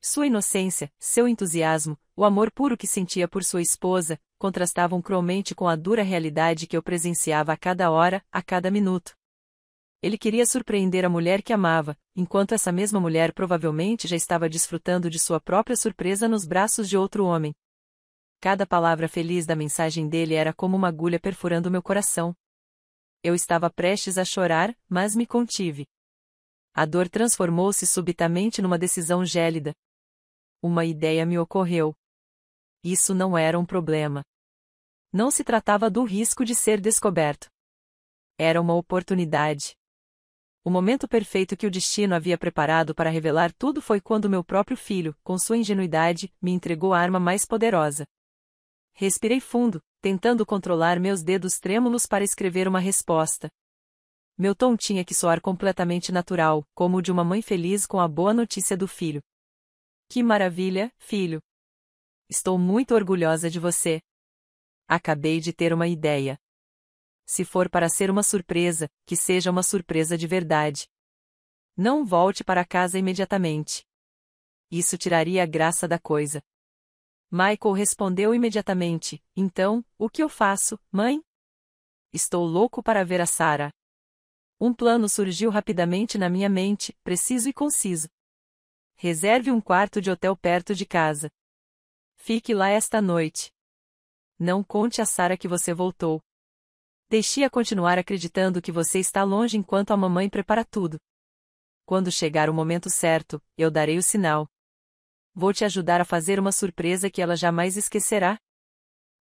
Sua inocência, seu entusiasmo, o amor puro que sentia por sua esposa, contrastavam cruelmente com a dura realidade que eu presenciava a cada hora, a cada minuto. Ele queria surpreender a mulher que amava, enquanto essa mesma mulher provavelmente já estava desfrutando de sua própria surpresa nos braços de outro homem. Cada palavra feliz da mensagem dele era como uma agulha perfurando meu coração. Eu estava prestes a chorar, mas me contive. A dor transformou-se subitamente numa decisão gélida. Uma ideia me ocorreu. Isso não era um problema. Não se tratava do risco de ser descoberto. Era uma oportunidade. O momento perfeito que o destino havia preparado para revelar tudo foi quando meu próprio filho, com sua ingenuidade, me entregou a arma mais poderosa. Respirei fundo, tentando controlar meus dedos trêmulos para escrever uma resposta. Meu tom tinha que soar completamente natural, como o de uma mãe feliz com a boa notícia do filho. Que maravilha, filho! Estou muito orgulhosa de você. Acabei de ter uma ideia. Se for para ser uma surpresa, que seja uma surpresa de verdade. Não volte para casa imediatamente. Isso tiraria a graça da coisa. Michael respondeu imediatamente, então, o que eu faço, mãe? Estou louco para ver a Sarah. Um plano surgiu rapidamente na minha mente, preciso e conciso. Reserve um quarto de hotel perto de casa. Fique lá esta noite. Não conte a Sarah que você voltou. Deixe-a continuar acreditando que você está longe enquanto a mamãe prepara tudo. Quando chegar o momento certo, eu darei o sinal. Vou te ajudar a fazer uma surpresa que ela jamais esquecerá.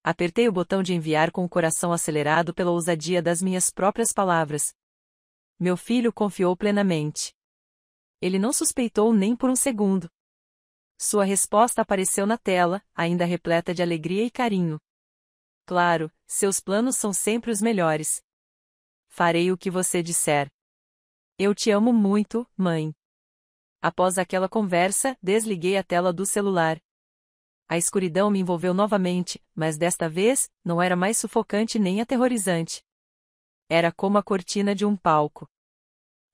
Apertei o botão de enviar com o coração acelerado pela ousadia das minhas próprias palavras. Meu filho confiou plenamente. Ele não suspeitou nem por um segundo. Sua resposta apareceu na tela, ainda repleta de alegria e carinho. Claro, seus planos são sempre os melhores. Farei o que você disser. Eu te amo muito, mãe. Após aquela conversa, desliguei a tela do celular. A escuridão me envolveu novamente, mas desta vez, não era mais sufocante nem aterrorizante. Era como a cortina de um palco.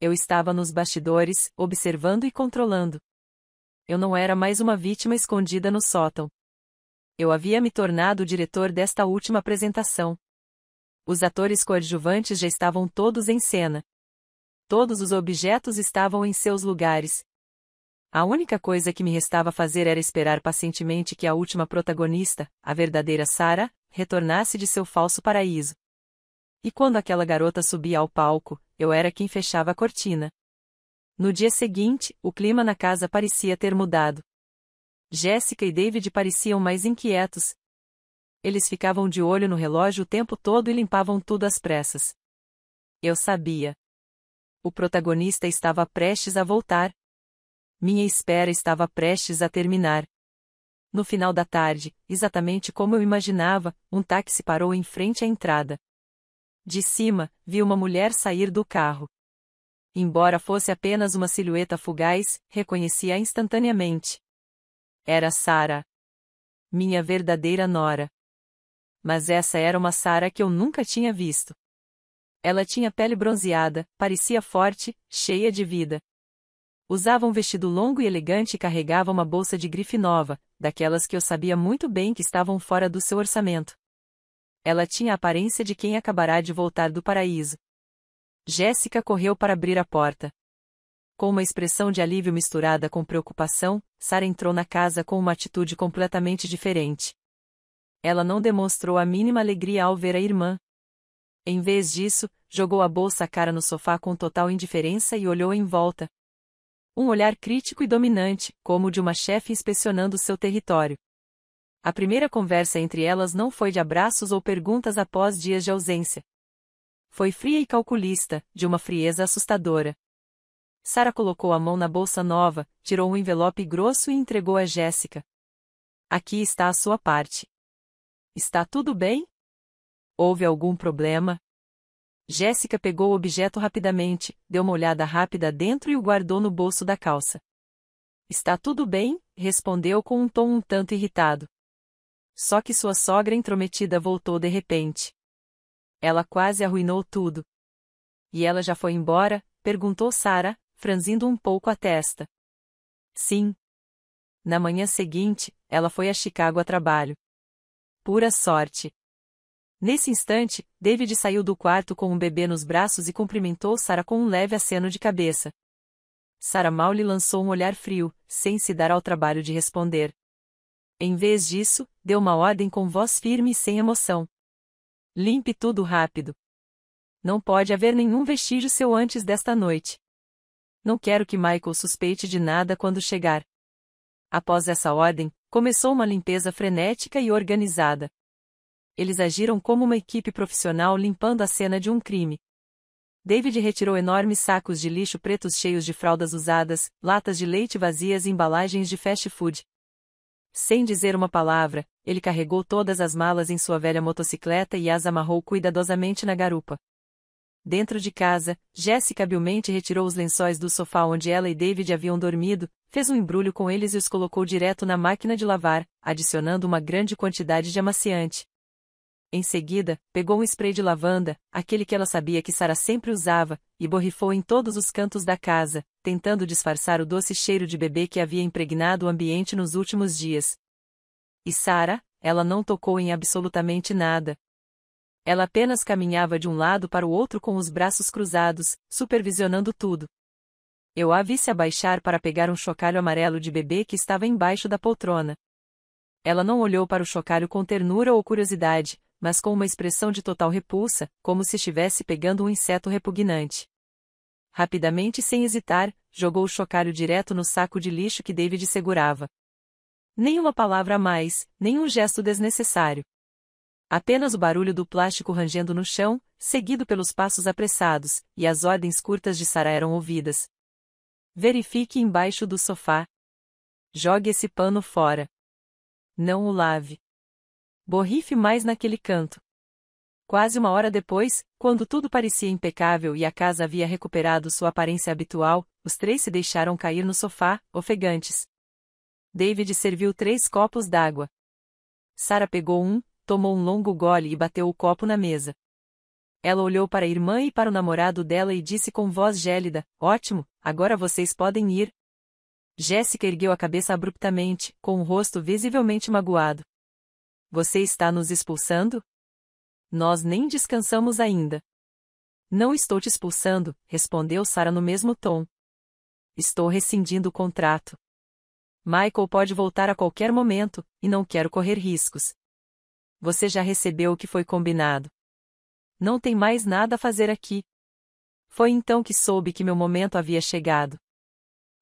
Eu estava nos bastidores, observando e controlando. Eu não era mais uma vítima escondida no sótão. Eu havia me tornado o diretor desta última apresentação. Os atores coadjuvantes já estavam todos em cena. Todos os objetos estavam em seus lugares. A única coisa que me restava fazer era esperar pacientemente que a última protagonista, a verdadeira Sarah, retornasse de seu falso paraíso. E quando aquela garota subia ao palco, eu era quem fechava a cortina. No dia seguinte, o clima na casa parecia ter mudado. Jéssica e David pareciam mais inquietos. Eles ficavam de olho no relógio o tempo todo e limpavam tudo às pressas. Eu sabia. O protagonista estava prestes a voltar. Minha espera estava prestes a terminar. No final da tarde, exatamente como eu imaginava, um táxi parou em frente à entrada. De cima, vi uma mulher sair do carro. Embora fosse apenas uma silhueta fugaz, reconheci-a instantaneamente. Era Sarah. Minha verdadeira nora. Mas essa era uma Sarah que eu nunca tinha visto. Ela tinha pele bronzeada, parecia forte, cheia de vida. Usava um vestido longo e elegante e carregava uma bolsa de grife nova, daquelas que eu sabia muito bem que estavam fora do seu orçamento. Ela tinha a aparência de quem acabará de voltar do paraíso. Jéssica correu para abrir a porta. Com uma expressão de alívio misturada com preocupação, Sarah entrou na casa com uma atitude completamente diferente. Ela não demonstrou a mínima alegria ao ver a irmã. Em vez disso, jogou a bolsa à cara no sofá com total indiferença e olhou em volta. Um olhar crítico e dominante, como o de uma chefe inspecionando seu território. A primeira conversa entre elas não foi de abraços ou perguntas após dias de ausência. Foi fria e calculista, de uma frieza assustadora. Sarah colocou a mão na bolsa nova, tirou um envelope grosso e entregou a Jéssica. Aqui está a sua parte. Está tudo bem? Houve algum problema? Jéssica pegou o objeto rapidamente, deu uma olhada rápida dentro e o guardou no bolso da calça. Está tudo bem, respondeu com um tom um tanto irritado. Só que sua sogra intrometida voltou de repente. Ela quase arruinou tudo. E ela já foi embora? Perguntou Sarah, franzindo um pouco a testa. Sim. Na manhã seguinte, ela foi a Chicago a trabalho. Pura sorte. Nesse instante, David saiu do quarto com um bebê nos braços e cumprimentou Sarah com um leve aceno de cabeça. Sarah mal lhe lançou um olhar frio, sem se dar ao trabalho de responder. Em vez disso, deu uma ordem com voz firme e sem emoção. Limpe tudo rápido. Não pode haver nenhum vestígio seu antes desta noite. Não quero que Michael suspeite de nada quando chegar. Após essa ordem, começou uma limpeza frenética e organizada. Eles agiram como uma equipe profissional limpando a cena de um crime. David retirou enormes sacos de lixo pretos cheios de fraldas usadas, latas de leite vazias e embalagens de fast food. Sem dizer uma palavra, ele carregou todas as malas em sua velha motocicleta e as amarrou cuidadosamente na garupa. Dentro de casa, Jéssica habilmente retirou os lençóis do sofá onde ela e David haviam dormido, fez um embrulho com eles e os colocou direto na máquina de lavar, adicionando uma grande quantidade de amaciante. Em seguida, pegou um spray de lavanda, aquele que ela sabia que Sarah sempre usava, e borrifou em todos os cantos da casa, tentando disfarçar o doce cheiro de bebê que havia impregnado o ambiente nos últimos dias. E Sarah, ela não tocou em absolutamente nada. Ela apenas caminhava de um lado para o outro com os braços cruzados, supervisionando tudo. Eu a vi se abaixar para pegar um chocalho amarelo de bebê que estava embaixo da poltrona. Ela não olhou para o chocalho com ternura ou curiosidade, mas com uma expressão de total repulsa, como se estivesse pegando um inseto repugnante. Rapidamente e sem hesitar, jogou o chocalho direto no saco de lixo que David segurava. Nenhuma palavra a mais, nenhum gesto desnecessário. Apenas o barulho do plástico rangendo no chão, seguido pelos passos apressados, e as ordens curtas de Sarah eram ouvidas. Verifique embaixo do sofá. Jogue esse pano fora. Não o lave. Borrife mais naquele canto. Quase uma hora depois, quando tudo parecia impecável e a casa havia recuperado sua aparência habitual, os três se deixaram cair no sofá, ofegantes. David serviu 3 copos d'água. Sarah pegou um, tomou um longo gole e bateu o copo na mesa. Ela olhou para a irmã e para o namorado dela e disse com voz gélida: Ótimo, agora vocês podem ir. Jéssica ergueu a cabeça abruptamente, com o rosto visivelmente magoado. Você está nos expulsando? Nós nem descansamos ainda. Não estou te expulsando, respondeu Sarah no mesmo tom. Estou rescindindo o contrato. Michael pode voltar a qualquer momento, e não quero correr riscos. Você já recebeu o que foi combinado. Não tem mais nada a fazer aqui. Foi então que soube que meu momento havia chegado.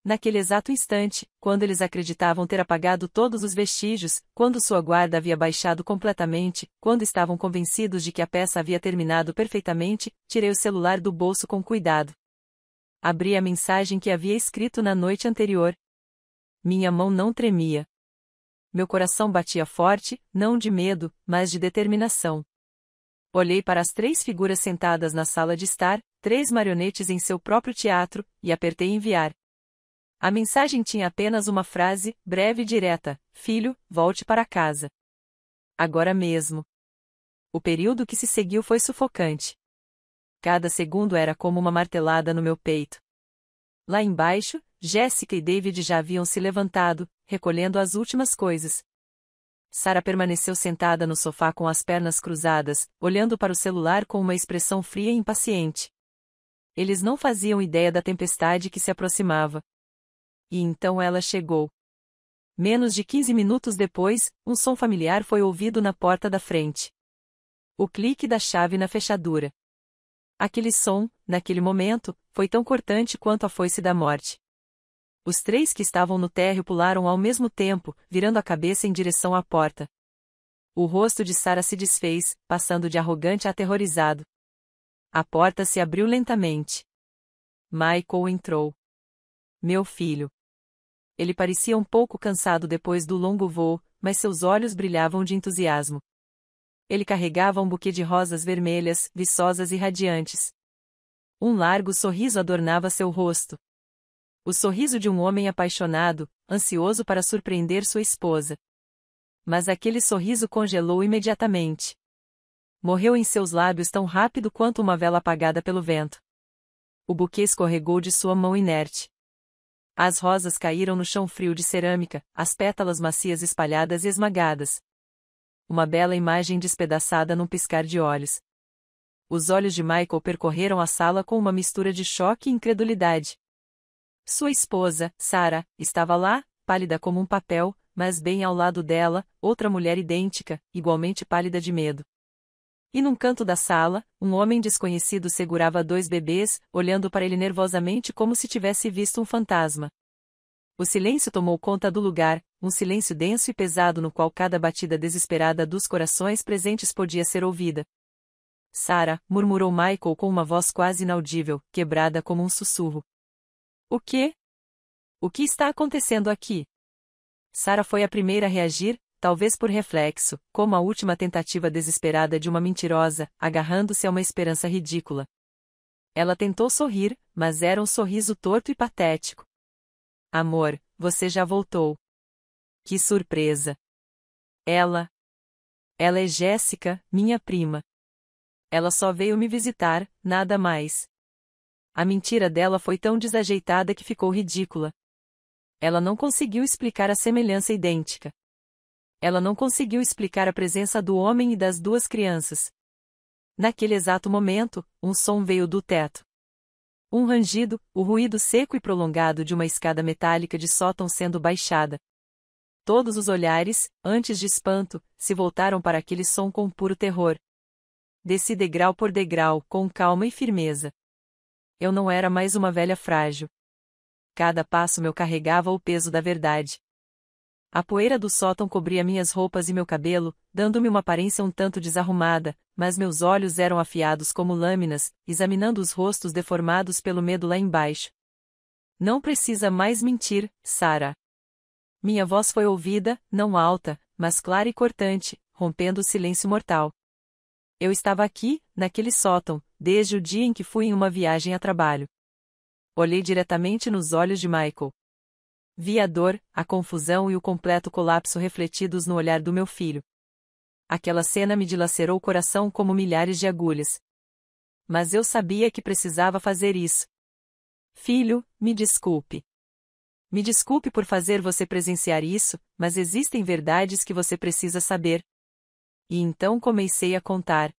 Naquele exato instante, quando eles acreditavam ter apagado todos os vestígios, quando sua guarda havia baixado completamente, quando estavam convencidos de que a peça havia terminado perfeitamente, tirei o celular do bolso com cuidado. Abri a mensagem que havia escrito na noite anterior. Minha mão não tremia. Meu coração batia forte, não de medo, mas de determinação. Olhei para as 3 figuras sentadas na sala de estar, 3 marionetes em seu próprio teatro, e apertei enviar. A mensagem tinha apenas uma frase, breve e direta: filho, volte para casa. Agora mesmo. O período que se seguiu foi sufocante. Cada segundo era como uma martelada no meu peito. Lá embaixo, Jéssica e David já haviam se levantado, recolhendo as últimas coisas. Sarah permaneceu sentada no sofá com as pernas cruzadas, olhando para o celular com uma expressão fria e impaciente. Eles não faziam ideia da tempestade que se aproximava. E então ela chegou. Menos de 15 minutos depois, um som familiar foi ouvido na porta da frente. O clique da chave na fechadura. Aquele som, naquele momento, foi tão cortante quanto a foice da morte. Os 3 que estavam no térreo pularam ao mesmo tempo, virando a cabeça em direção à porta. O rosto de Sarah se desfez, passando de arrogante a aterrorizado. A porta se abriu lentamente. Michael entrou. Meu filho. Ele parecia um pouco cansado depois do longo voo, mas seus olhos brilhavam de entusiasmo. Ele carregava um buquê de rosas vermelhas, viçosas e radiantes. Um largo sorriso adornava seu rosto. O sorriso de um homem apaixonado, ansioso para surpreender sua esposa. Mas aquele sorriso congelou imediatamente. Morreu em seus lábios tão rápido quanto uma vela apagada pelo vento. O buquê escorregou de sua mão inerte. As rosas caíram no chão frio de cerâmica, as pétalas macias espalhadas e esmagadas. Uma bela imagem despedaçada num piscar de olhos. Os olhos de Michael percorreram a sala com uma mistura de choque e incredulidade. Sua esposa, Sarah, estava lá, pálida como um papel, mas bem ao lado dela, outra mulher idêntica, igualmente pálida de medo. E num canto da sala, um homem desconhecido segurava 2 bebês, olhando para ele nervosamente como se tivesse visto um fantasma. O silêncio tomou conta do lugar, um silêncio denso e pesado no qual cada batida desesperada dos corações presentes podia ser ouvida. Sarah, murmurou Michael com uma voz quase inaudível, quebrada como um sussurro. O quê? O que está acontecendo aqui? Sarah foi a primeira a reagir, talvez por reflexo, como a última tentativa desesperada de uma mentirosa, agarrando-se a uma esperança ridícula. Ela tentou sorrir, mas era um sorriso torto e patético. Amor, você já voltou. Que surpresa! Ela é Jéssica, minha prima. Ela só veio me visitar, nada mais. A mentira dela foi tão desajeitada que ficou ridícula. Ela não conseguiu explicar a semelhança idêntica. Ela não conseguiu explicar a presença do homem e das 2 crianças. Naquele exato momento, um som veio do teto. Um rangido, o ruído seco e prolongado de uma escada metálica de sótão sendo baixada. Todos os olhares, antes de espanto, se voltaram para aquele som com puro terror. Desci degrau por degrau, com calma e firmeza. Eu não era mais uma velha frágil. Cada passo meu carregava o peso da verdade. A poeira do sótão cobria minhas roupas e meu cabelo, dando-me uma aparência um tanto desarrumada, mas meus olhos eram afiados como lâminas, examinando os rostos deformados pelo medo lá embaixo. Não precisa mais mentir, Sarah. Minha voz foi ouvida, não alta, mas clara e cortante, rompendo o silêncio mortal. Eu estava aqui, naquele sótão, desde o dia em que fui em uma viagem a trabalho. Olhei diretamente nos olhos de Michael. Vi a dor, a confusão e o completo colapso refletidos no olhar do meu filho. Aquela cena me dilacerou o coração como milhares de agulhas. Mas eu sabia que precisava fazer isso. Filho, me desculpe. Me desculpe por fazer você presenciar isso, mas existem verdades que você precisa saber. E então comecei a contar.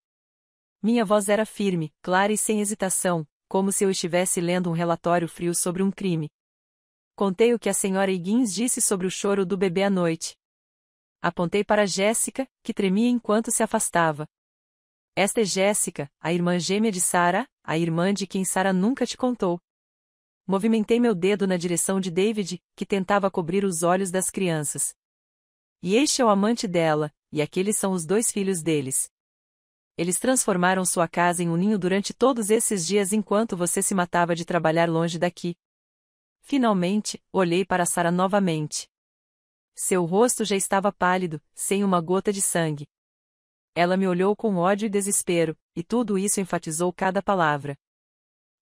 Minha voz era firme, clara e sem hesitação, como se eu estivesse lendo um relatório frio sobre um crime. Contei o que a senhora Higgins disse sobre o choro do bebê à noite. Apontei para Jéssica, que tremia enquanto se afastava. Esta é Jéssica, a irmã gêmea de Sara, a irmã de quem Sara nunca te contou. Movimentei meu dedo na direção de David, que tentava cobrir os olhos das crianças. E este é o amante dela, e aqueles são os 2 filhos deles. Eles transformaram sua casa em um ninho durante todos esses dias enquanto você se matava de trabalhar longe daqui. Finalmente, olhei para Sara novamente. Seu rosto já estava pálido, sem uma gota de sangue. Ela me olhou com ódio e desespero, e tudo isso enfatizou cada palavra.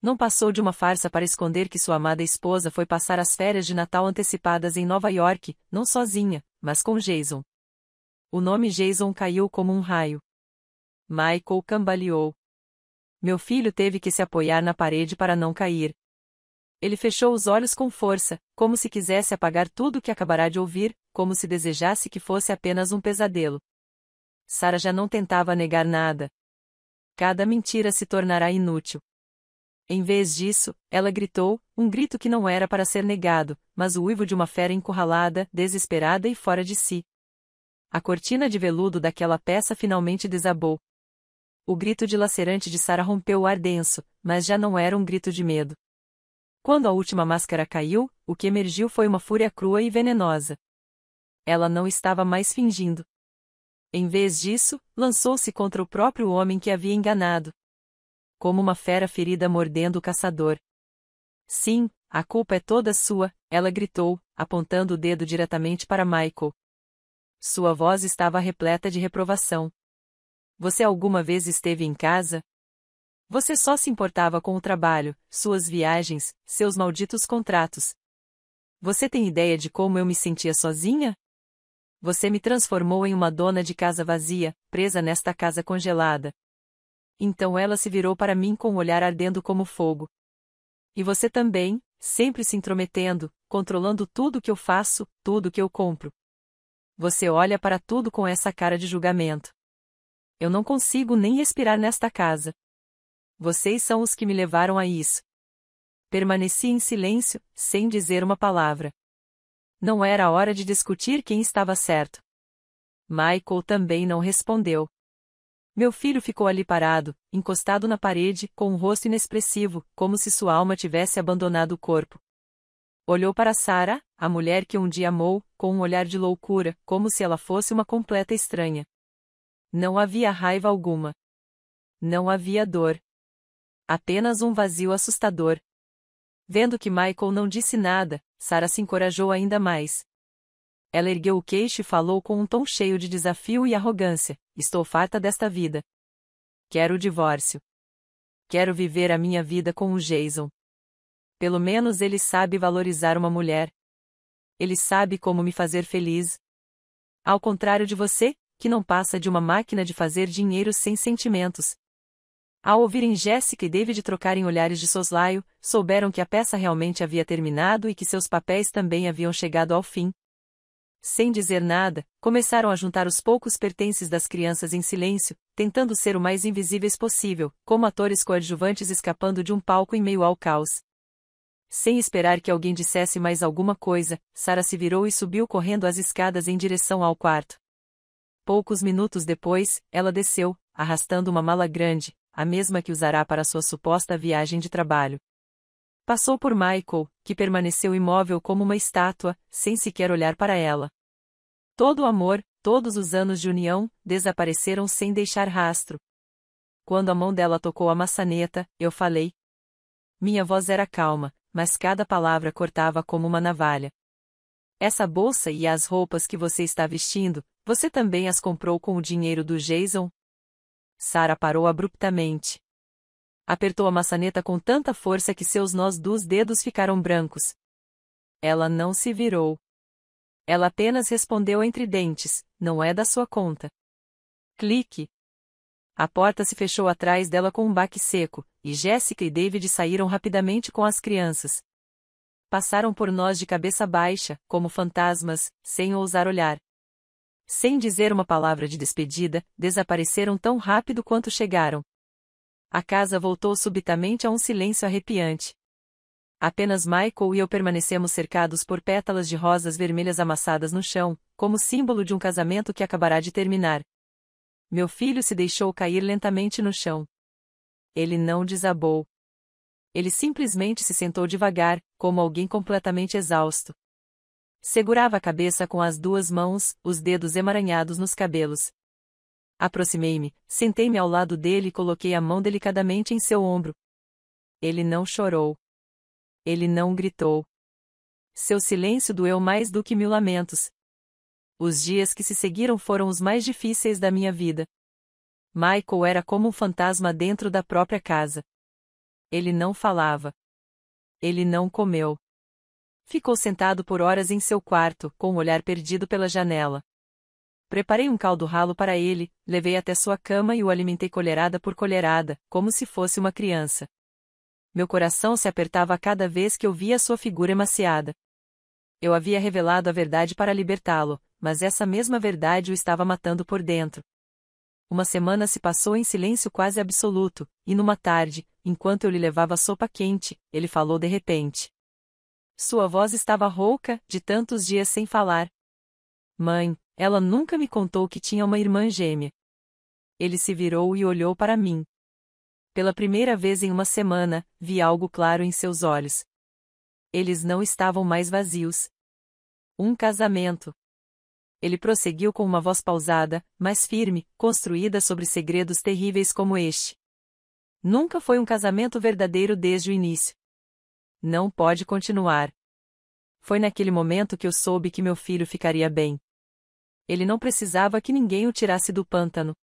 Não passou de uma farsa para esconder que sua amada esposa foi passar as férias de Natal antecipadas em Nova York, não sozinha, mas com Jason. O nome Jason caiu como um raio. Michael cambaleou. Meu filho teve que se apoiar na parede para não cair. Ele fechou os olhos com força, como se quisesse apagar tudo o que acabará de ouvir, como se desejasse que fosse apenas um pesadelo. Sara já não tentava negar nada. Cada mentira se tornará inútil. Em vez disso, ela gritou, um grito que não era para ser negado, mas o uivo de uma fera encurralada, desesperada e fora de si. A cortina de veludo daquela peça finalmente desabou. O grito dilacerante de Sara rompeu o ar denso, mas já não era um grito de medo. Quando a última máscara caiu, o que emergiu foi uma fúria crua e venenosa. Ela não estava mais fingindo. Em vez disso, lançou-se contra o próprio homem que havia enganado. Como uma fera ferida mordendo o caçador. Sim, a culpa é toda sua, ela gritou, apontando o dedo diretamente para Michael. Sua voz estava repleta de reprovação. Você alguma vez esteve em casa? Você só se importava com o trabalho, suas viagens, seus malditos contratos. Você tem ideia de como eu me sentia sozinha? Você me transformou em uma dona de casa vazia, presa nesta casa congelada. Então ela se virou para mim com um olhar ardendo como fogo. E você também, sempre se intrometendo, controlando tudo que eu faço, tudo que eu compro. Você olha para tudo com essa cara de julgamento. Eu não consigo nem respirar nesta casa. Vocês são os que me levaram a isso. Permaneci em silêncio, sem dizer uma palavra. Não era a hora de discutir quem estava certo. Michael também não respondeu. Meu filho ficou ali parado, encostado na parede, com um rosto inexpressivo, como se sua alma tivesse abandonado o corpo. Olhou para Sara, a mulher que um dia amou, com um olhar de loucura, como se ela fosse uma completa estranha. Não havia raiva alguma. Não havia dor. Apenas um vazio assustador. Vendo que Michael não disse nada, Sara se encorajou ainda mais. Ela ergueu o queixo e falou com um tom cheio de desafio e arrogância: estou farta desta vida. Quero o divórcio. Quero viver a minha vida com o Jason. Pelo menos ele sabe valorizar uma mulher. Ele sabe como me fazer feliz. Ao contrário de você, que não passa de uma máquina de fazer dinheiro sem sentimentos. Ao ouvirem Jéssica e David trocarem olhares de soslaio, souberam que a peça realmente havia terminado e que seus papéis também haviam chegado ao fim. Sem dizer nada, começaram a juntar os poucos pertences das crianças em silêncio, tentando ser o mais invisíveis possível, como atores coadjuvantes escapando de um palco em meio ao caos. Sem esperar que alguém dissesse mais alguma coisa, Sara se virou e subiu correndo as escadas em direção ao quarto. Poucos minutos depois, ela desceu, arrastando uma mala grande, a mesma que usará para sua suposta viagem de trabalho. Passou por Michael, que permaneceu imóvel como uma estátua, sem sequer olhar para ela. Todo o amor, todos os anos de união, desapareceram sem deixar rastro. Quando a mão dela tocou a maçaneta, eu falei. Minha voz era calma, mas cada palavra cortava como uma navalha. Essa bolsa e as roupas que você está vestindo, você também as comprou com o dinheiro do Jason? Sara parou abruptamente. Apertou a maçaneta com tanta força que seus nós dos dedos ficaram brancos. Ela não se virou. Ela apenas respondeu entre dentes, não é da sua conta. Clique. A porta se fechou atrás dela com um baque seco, e Jéssica e David saíram rapidamente com as crianças. Passaram por nós de cabeça baixa, como fantasmas, sem ousar olhar. Sem dizer uma palavra de despedida, desapareceram tão rápido quanto chegaram. A casa voltou subitamente a um silêncio arrepiante. Apenas Michael e eu permanecemos cercados por pétalas de rosas vermelhas amassadas no chão, como símbolo de um casamento que acabará de terminar. Meu filho se deixou cair lentamente no chão. Ele não desabou. Ele simplesmente se sentou devagar, como alguém completamente exausto. Segurava a cabeça com as duas mãos, os dedos emaranhados nos cabelos. Aproximei-me, sentei-me ao lado dele e coloquei a mão delicadamente em seu ombro. Ele não chorou. Ele não gritou. Seu silêncio doeu mais do que 1000 lamentos. Os dias que se seguiram foram os mais difíceis da minha vida. Michael era como um fantasma dentro da própria casa. Ele não falava. Ele não comeu. Ficou sentado por horas em seu quarto, com o olhar perdido pela janela. Preparei um caldo ralo para ele, levei até sua cama e o alimentei colherada por colherada, como se fosse uma criança. Meu coração se apertava a cada vez que eu via sua figura emaciada. Eu havia revelado a verdade para libertá-lo, mas essa mesma verdade o estava matando por dentro. Uma semana se passou em silêncio quase absoluto, e numa tarde, enquanto eu lhe levava sopa quente, ele falou de repente. Sua voz estava rouca, de tantos dias sem falar. Mãe, ela nunca me contou que tinha uma irmã gêmea. Ele se virou e olhou para mim. Pela primeira vez em uma semana, vi algo claro em seus olhos. Eles não estavam mais vazios. Um casamento. Ele prosseguiu com uma voz pausada, mas firme, construída sobre segredos terríveis como este. Nunca foi um casamento verdadeiro desde o início. Não pode continuar. Foi naquele momento que eu soube que meu filho ficaria bem. Ele não precisava que ninguém o tirasse do pântano.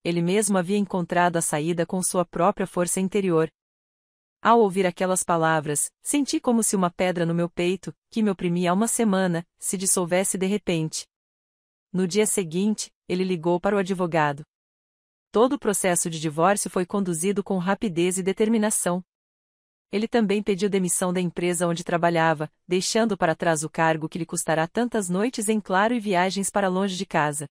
Ele mesmo havia encontrado a saída com sua própria força interior. Ao ouvir aquelas palavras, senti como se uma pedra no meu peito, que me oprimia há uma semana, se dissolvesse de repente. No dia seguinte, ele ligou para o advogado. Todo o processo de divórcio foi conduzido com rapidez e determinação. Ele também pediu demissão da empresa onde trabalhava, deixando para trás o cargo que lhe custará tantas noites em claro e viagens para longe de casa.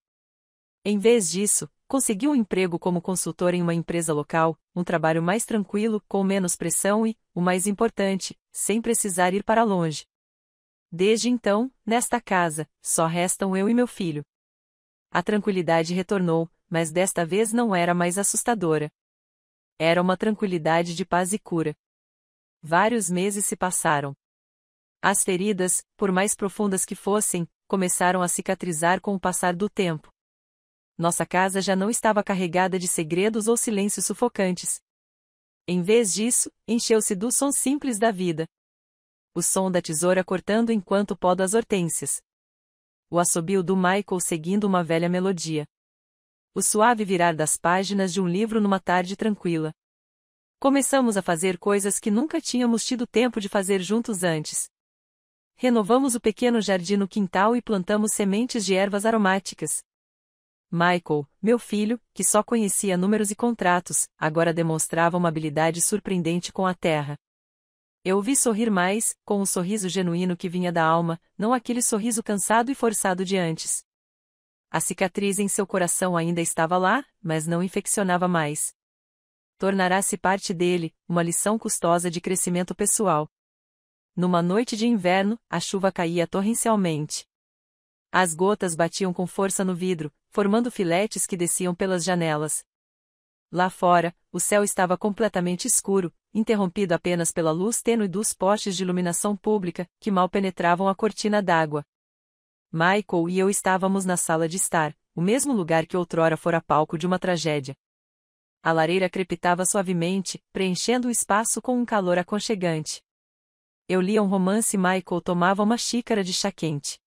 Em vez disso, conseguiu um emprego como consultor em uma empresa local, um trabalho mais tranquilo, com menos pressão e, o mais importante, sem precisar ir para longe. Desde então, nesta casa, só restam eu e meu filho. A tranquilidade retornou, mas desta vez não era mais assustadora. Era uma tranquilidade de paz e cura. Vários meses se passaram. As feridas, por mais profundas que fossem, começaram a cicatrizar com o passar do tempo. Nossa casa já não estava carregada de segredos ou silêncios sufocantes. Em vez disso, encheu-se do som simples da vida. O som da tesoura cortando enquanto poda as hortênsias. O assobio do Michael seguindo uma velha melodia. O suave virar das páginas de um livro numa tarde tranquila. Começamos a fazer coisas que nunca tínhamos tido tempo de fazer juntos antes. Renovamos o pequeno jardim no quintal e plantamos sementes de ervas aromáticas. Michael, meu filho, que só conhecia números e contratos, agora demonstrava uma habilidade surpreendente com a terra. Eu o vi sorrir mais, com um sorriso genuíno que vinha da alma, não aquele sorriso cansado e forçado de antes. A cicatriz em seu coração ainda estava lá, mas não infeccionava mais. Tornará-se parte dele, uma lição custosa de crescimento pessoal. Numa noite de inverno, a chuva caía torrencialmente. As gotas batiam com força no vidro, formando filetes que desciam pelas janelas. Lá fora, o céu estava completamente escuro, interrompido apenas pela luz tênue dos postes de iluminação pública, que mal penetravam a cortina d'água. Michael e eu estávamos na sala de estar, o mesmo lugar que outrora fora palco de uma tragédia. A lareira crepitava suavemente, preenchendo o espaço com um calor aconchegante. Eu lia um romance e Michael tomava uma xícara de chá quente.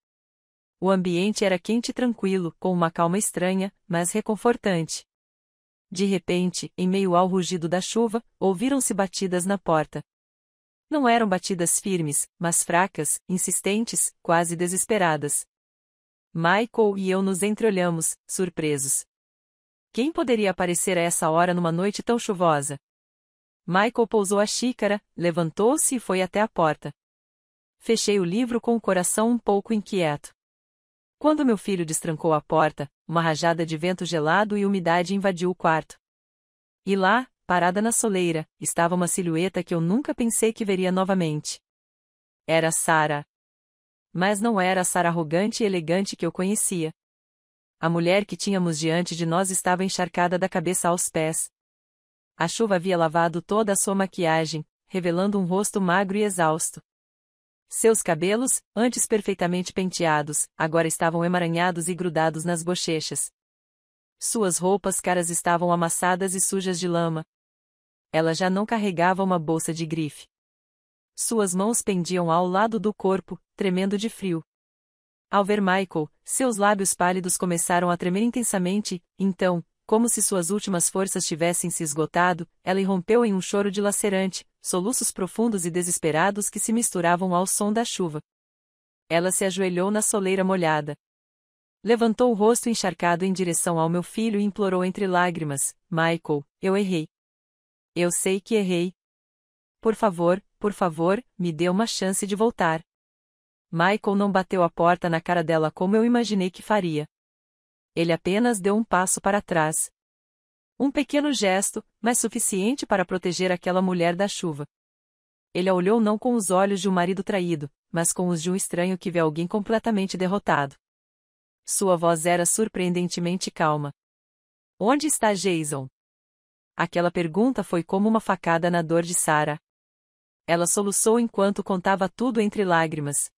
O ambiente era quente e tranquilo, com uma calma estranha, mas reconfortante. De repente, em meio ao rugido da chuva, ouviram-se batidas na porta. Não eram batidas firmes, mas fracas, insistentes, quase desesperadas. Michael e eu nos entreolhamos, surpresos. Quem poderia aparecer a essa hora numa noite tão chuvosa? Michael pousou a xícara, levantou-se e foi até a porta. Fechei o livro com o coração um pouco inquieto. Quando meu filho destrancou a porta, uma rajada de vento gelado e umidade invadiu o quarto. E lá, parada na soleira, estava uma silhueta que eu nunca pensei que veria novamente. Era Sarah. Mas não era a Sarah arrogante e elegante que eu conhecia. A mulher que tínhamos diante de nós estava encharcada da cabeça aos pés. A chuva havia lavado toda a sua maquiagem, revelando um rosto magro e exausto. Seus cabelos, antes perfeitamente penteados, agora estavam emaranhados e grudados nas bochechas. Suas roupas caras estavam amassadas e sujas de lama. Ela já não carregava uma bolsa de grife. Suas mãos pendiam ao lado do corpo, tremendo de frio. Ao ver Michael, seus lábios pálidos começaram a tremer intensamente, então, como se suas últimas forças tivessem se esgotado, ela irrompeu em um choro dilacerante, soluços profundos e desesperados que se misturavam ao som da chuva. Ela se ajoelhou na soleira molhada. Levantou o rosto encharcado em direção ao meu filho e implorou entre lágrimas: Michael, eu errei. Eu sei que errei. Por favor, me dê uma chance de voltar. Michael não bateu a porta na cara dela como eu imaginei que faria. Ele apenas deu um passo para trás. Um pequeno gesto, mas suficiente para proteger aquela mulher da chuva. Ele a olhou não com os olhos de um marido traído, mas com os de um estranho que vê alguém completamente derrotado. Sua voz era surpreendentemente calma. Onde está Jason? Aquela pergunta foi como uma facada na dor de Sarah. Ela soluçou enquanto contava tudo entre lágrimas.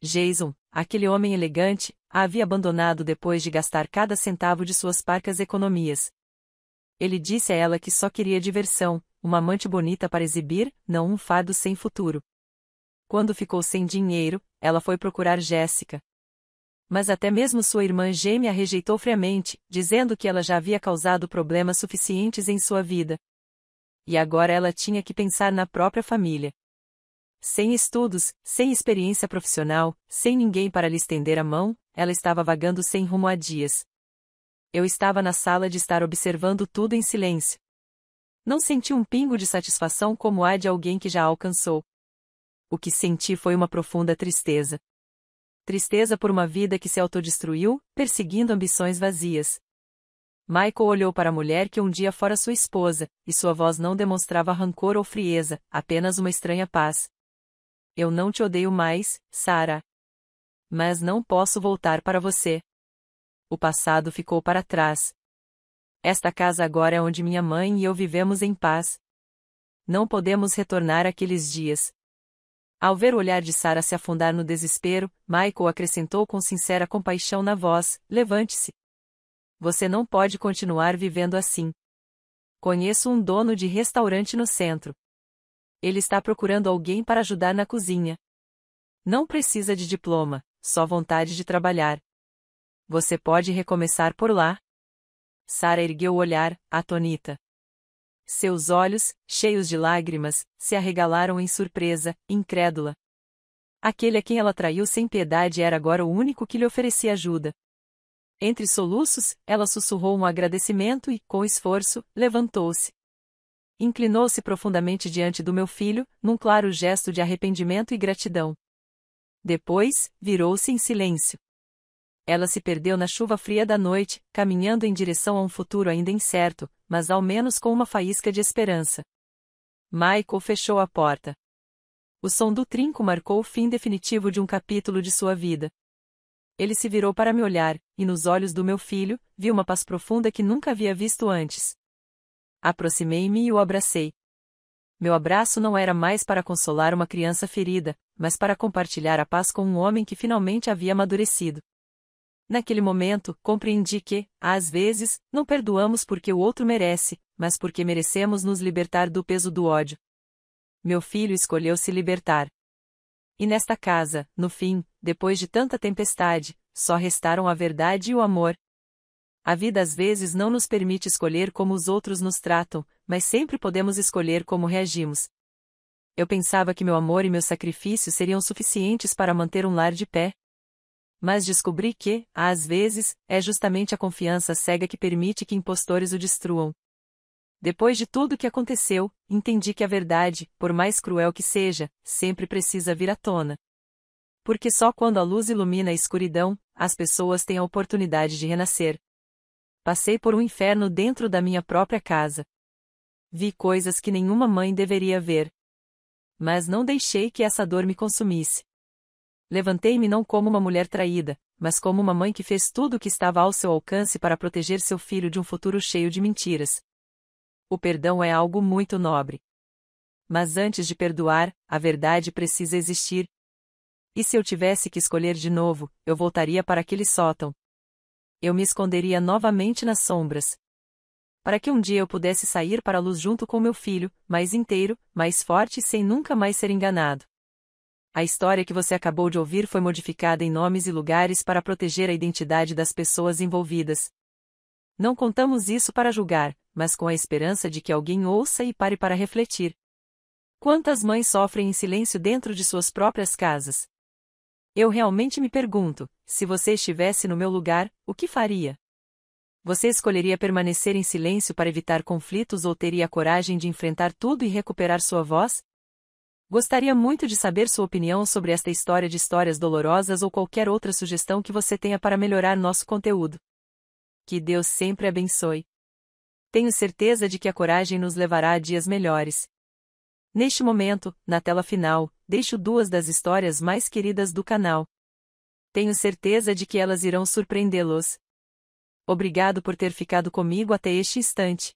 Jason, aquele homem elegante, a havia abandonado depois de gastar cada centavo de suas parcas economias. Ele disse a ela que só queria diversão, uma amante bonita para exibir, não um fardo sem futuro. Quando ficou sem dinheiro, ela foi procurar Jéssica. Mas até mesmo sua irmã gêmea a rejeitou friamente, dizendo que ela já havia causado problemas suficientes em sua vida. E agora ela tinha que pensar na própria família. Sem estudos, sem experiência profissional, sem ninguém para lhe estender a mão, ela estava vagando sem rumo há dias. Eu estava na sala de estar observando tudo em silêncio. Não senti um pingo de satisfação como a de alguém que já alcançou. O que senti foi uma profunda tristeza. Tristeza por uma vida que se autodestruiu, perseguindo ambições vazias. Michael olhou para a mulher que um dia fora sua esposa, e sua voz não demonstrava rancor ou frieza, apenas uma estranha paz. Eu não te odeio mais, Sarah. Mas não posso voltar para você. O passado ficou para trás. Esta casa agora é onde minha mãe e eu vivemos em paz. Não podemos retornar àqueles dias. Ao ver o olhar de Sarah se afundar no desespero, Michael acrescentou com sincera compaixão na voz: levante-se. Você não pode continuar vivendo assim. Conheço um dono de restaurante no centro. Ele está procurando alguém para ajudar na cozinha. Não precisa de diploma, só vontade de trabalhar. Você pode recomeçar por lá. Sarah ergueu o olhar, atônita. Seus olhos, cheios de lágrimas, se arregalaram em surpresa, incrédula. Aquele a quem ela traiu sem piedade era agora o único que lhe oferecia ajuda. Entre soluços, ela sussurrou um agradecimento e, com esforço, levantou-se. Inclinou-se profundamente diante do meu filho, num claro gesto de arrependimento e gratidão. Depois, virou-se em silêncio. Ela se perdeu na chuva fria da noite, caminhando em direção a um futuro ainda incerto, mas ao menos com uma faísca de esperança. Michael fechou a porta. O som do trinco marcou o fim definitivo de um capítulo de sua vida. Ele se virou para me olhar, e nos olhos do meu filho, vi uma paz profunda que nunca havia visto antes. Aproximei-me e o abracei. Meu abraço não era mais para consolar uma criança ferida, mas para compartilhar a paz com um homem que finalmente havia amadurecido. Naquele momento, compreendi que, às vezes, não perdoamos porque o outro merece, mas porque merecemos nos libertar do peso do ódio. Meu filho escolheu se libertar. E nesta casa, no fim, depois de tanta tempestade, só restaram a verdade e o amor. A vida às vezes não nos permite escolher como os outros nos tratam, mas sempre podemos escolher como reagimos. Eu pensava que meu amor e meu sacrifício seriam suficientes para manter um lar de pé. Mas descobri que, às vezes, é justamente a confiança cega que permite que impostores o destruam. Depois de tudo o que aconteceu, entendi que a verdade, por mais cruel que seja, sempre precisa vir à tona. Porque só quando a luz ilumina a escuridão, as pessoas têm a oportunidade de renascer. Passei por um inferno dentro da minha própria casa. Vi coisas que nenhuma mãe deveria ver. Mas não deixei que essa dor me consumisse. Levantei-me não como uma mulher traída, mas como uma mãe que fez tudo o que estava ao seu alcance para proteger seu filho de um futuro cheio de mentiras. O perdão é algo muito nobre. Mas antes de perdoar, a verdade precisa existir. E se eu tivesse que escolher de novo, eu voltaria para aquele sótão. Eu me esconderia novamente nas sombras. Para que um dia eu pudesse sair para a luz junto com meu filho, mais inteiro, mais forte e sem nunca mais ser enganado. A história que você acabou de ouvir foi modificada em nomes e lugares para proteger a identidade das pessoas envolvidas. Não contamos isso para julgar, mas com a esperança de que alguém ouça e pare para refletir. Quantas mães sofrem em silêncio dentro de suas próprias casas? Eu realmente me pergunto, se você estivesse no meu lugar, o que faria? Você escolheria permanecer em silêncio para evitar conflitos ou teria a coragem de enfrentar tudo e recuperar sua voz? Gostaria muito de saber sua opinião sobre esta história de histórias dolorosas ou qualquer outra sugestão que você tenha para melhorar nosso conteúdo. Que Deus sempre abençoe. Tenho certeza de que a coragem nos levará a dias melhores. Neste momento, na tela final, deixo 2 das histórias mais queridas do canal. Tenho certeza de que elas irão surpreendê-los. Obrigado por ter ficado comigo até este instante.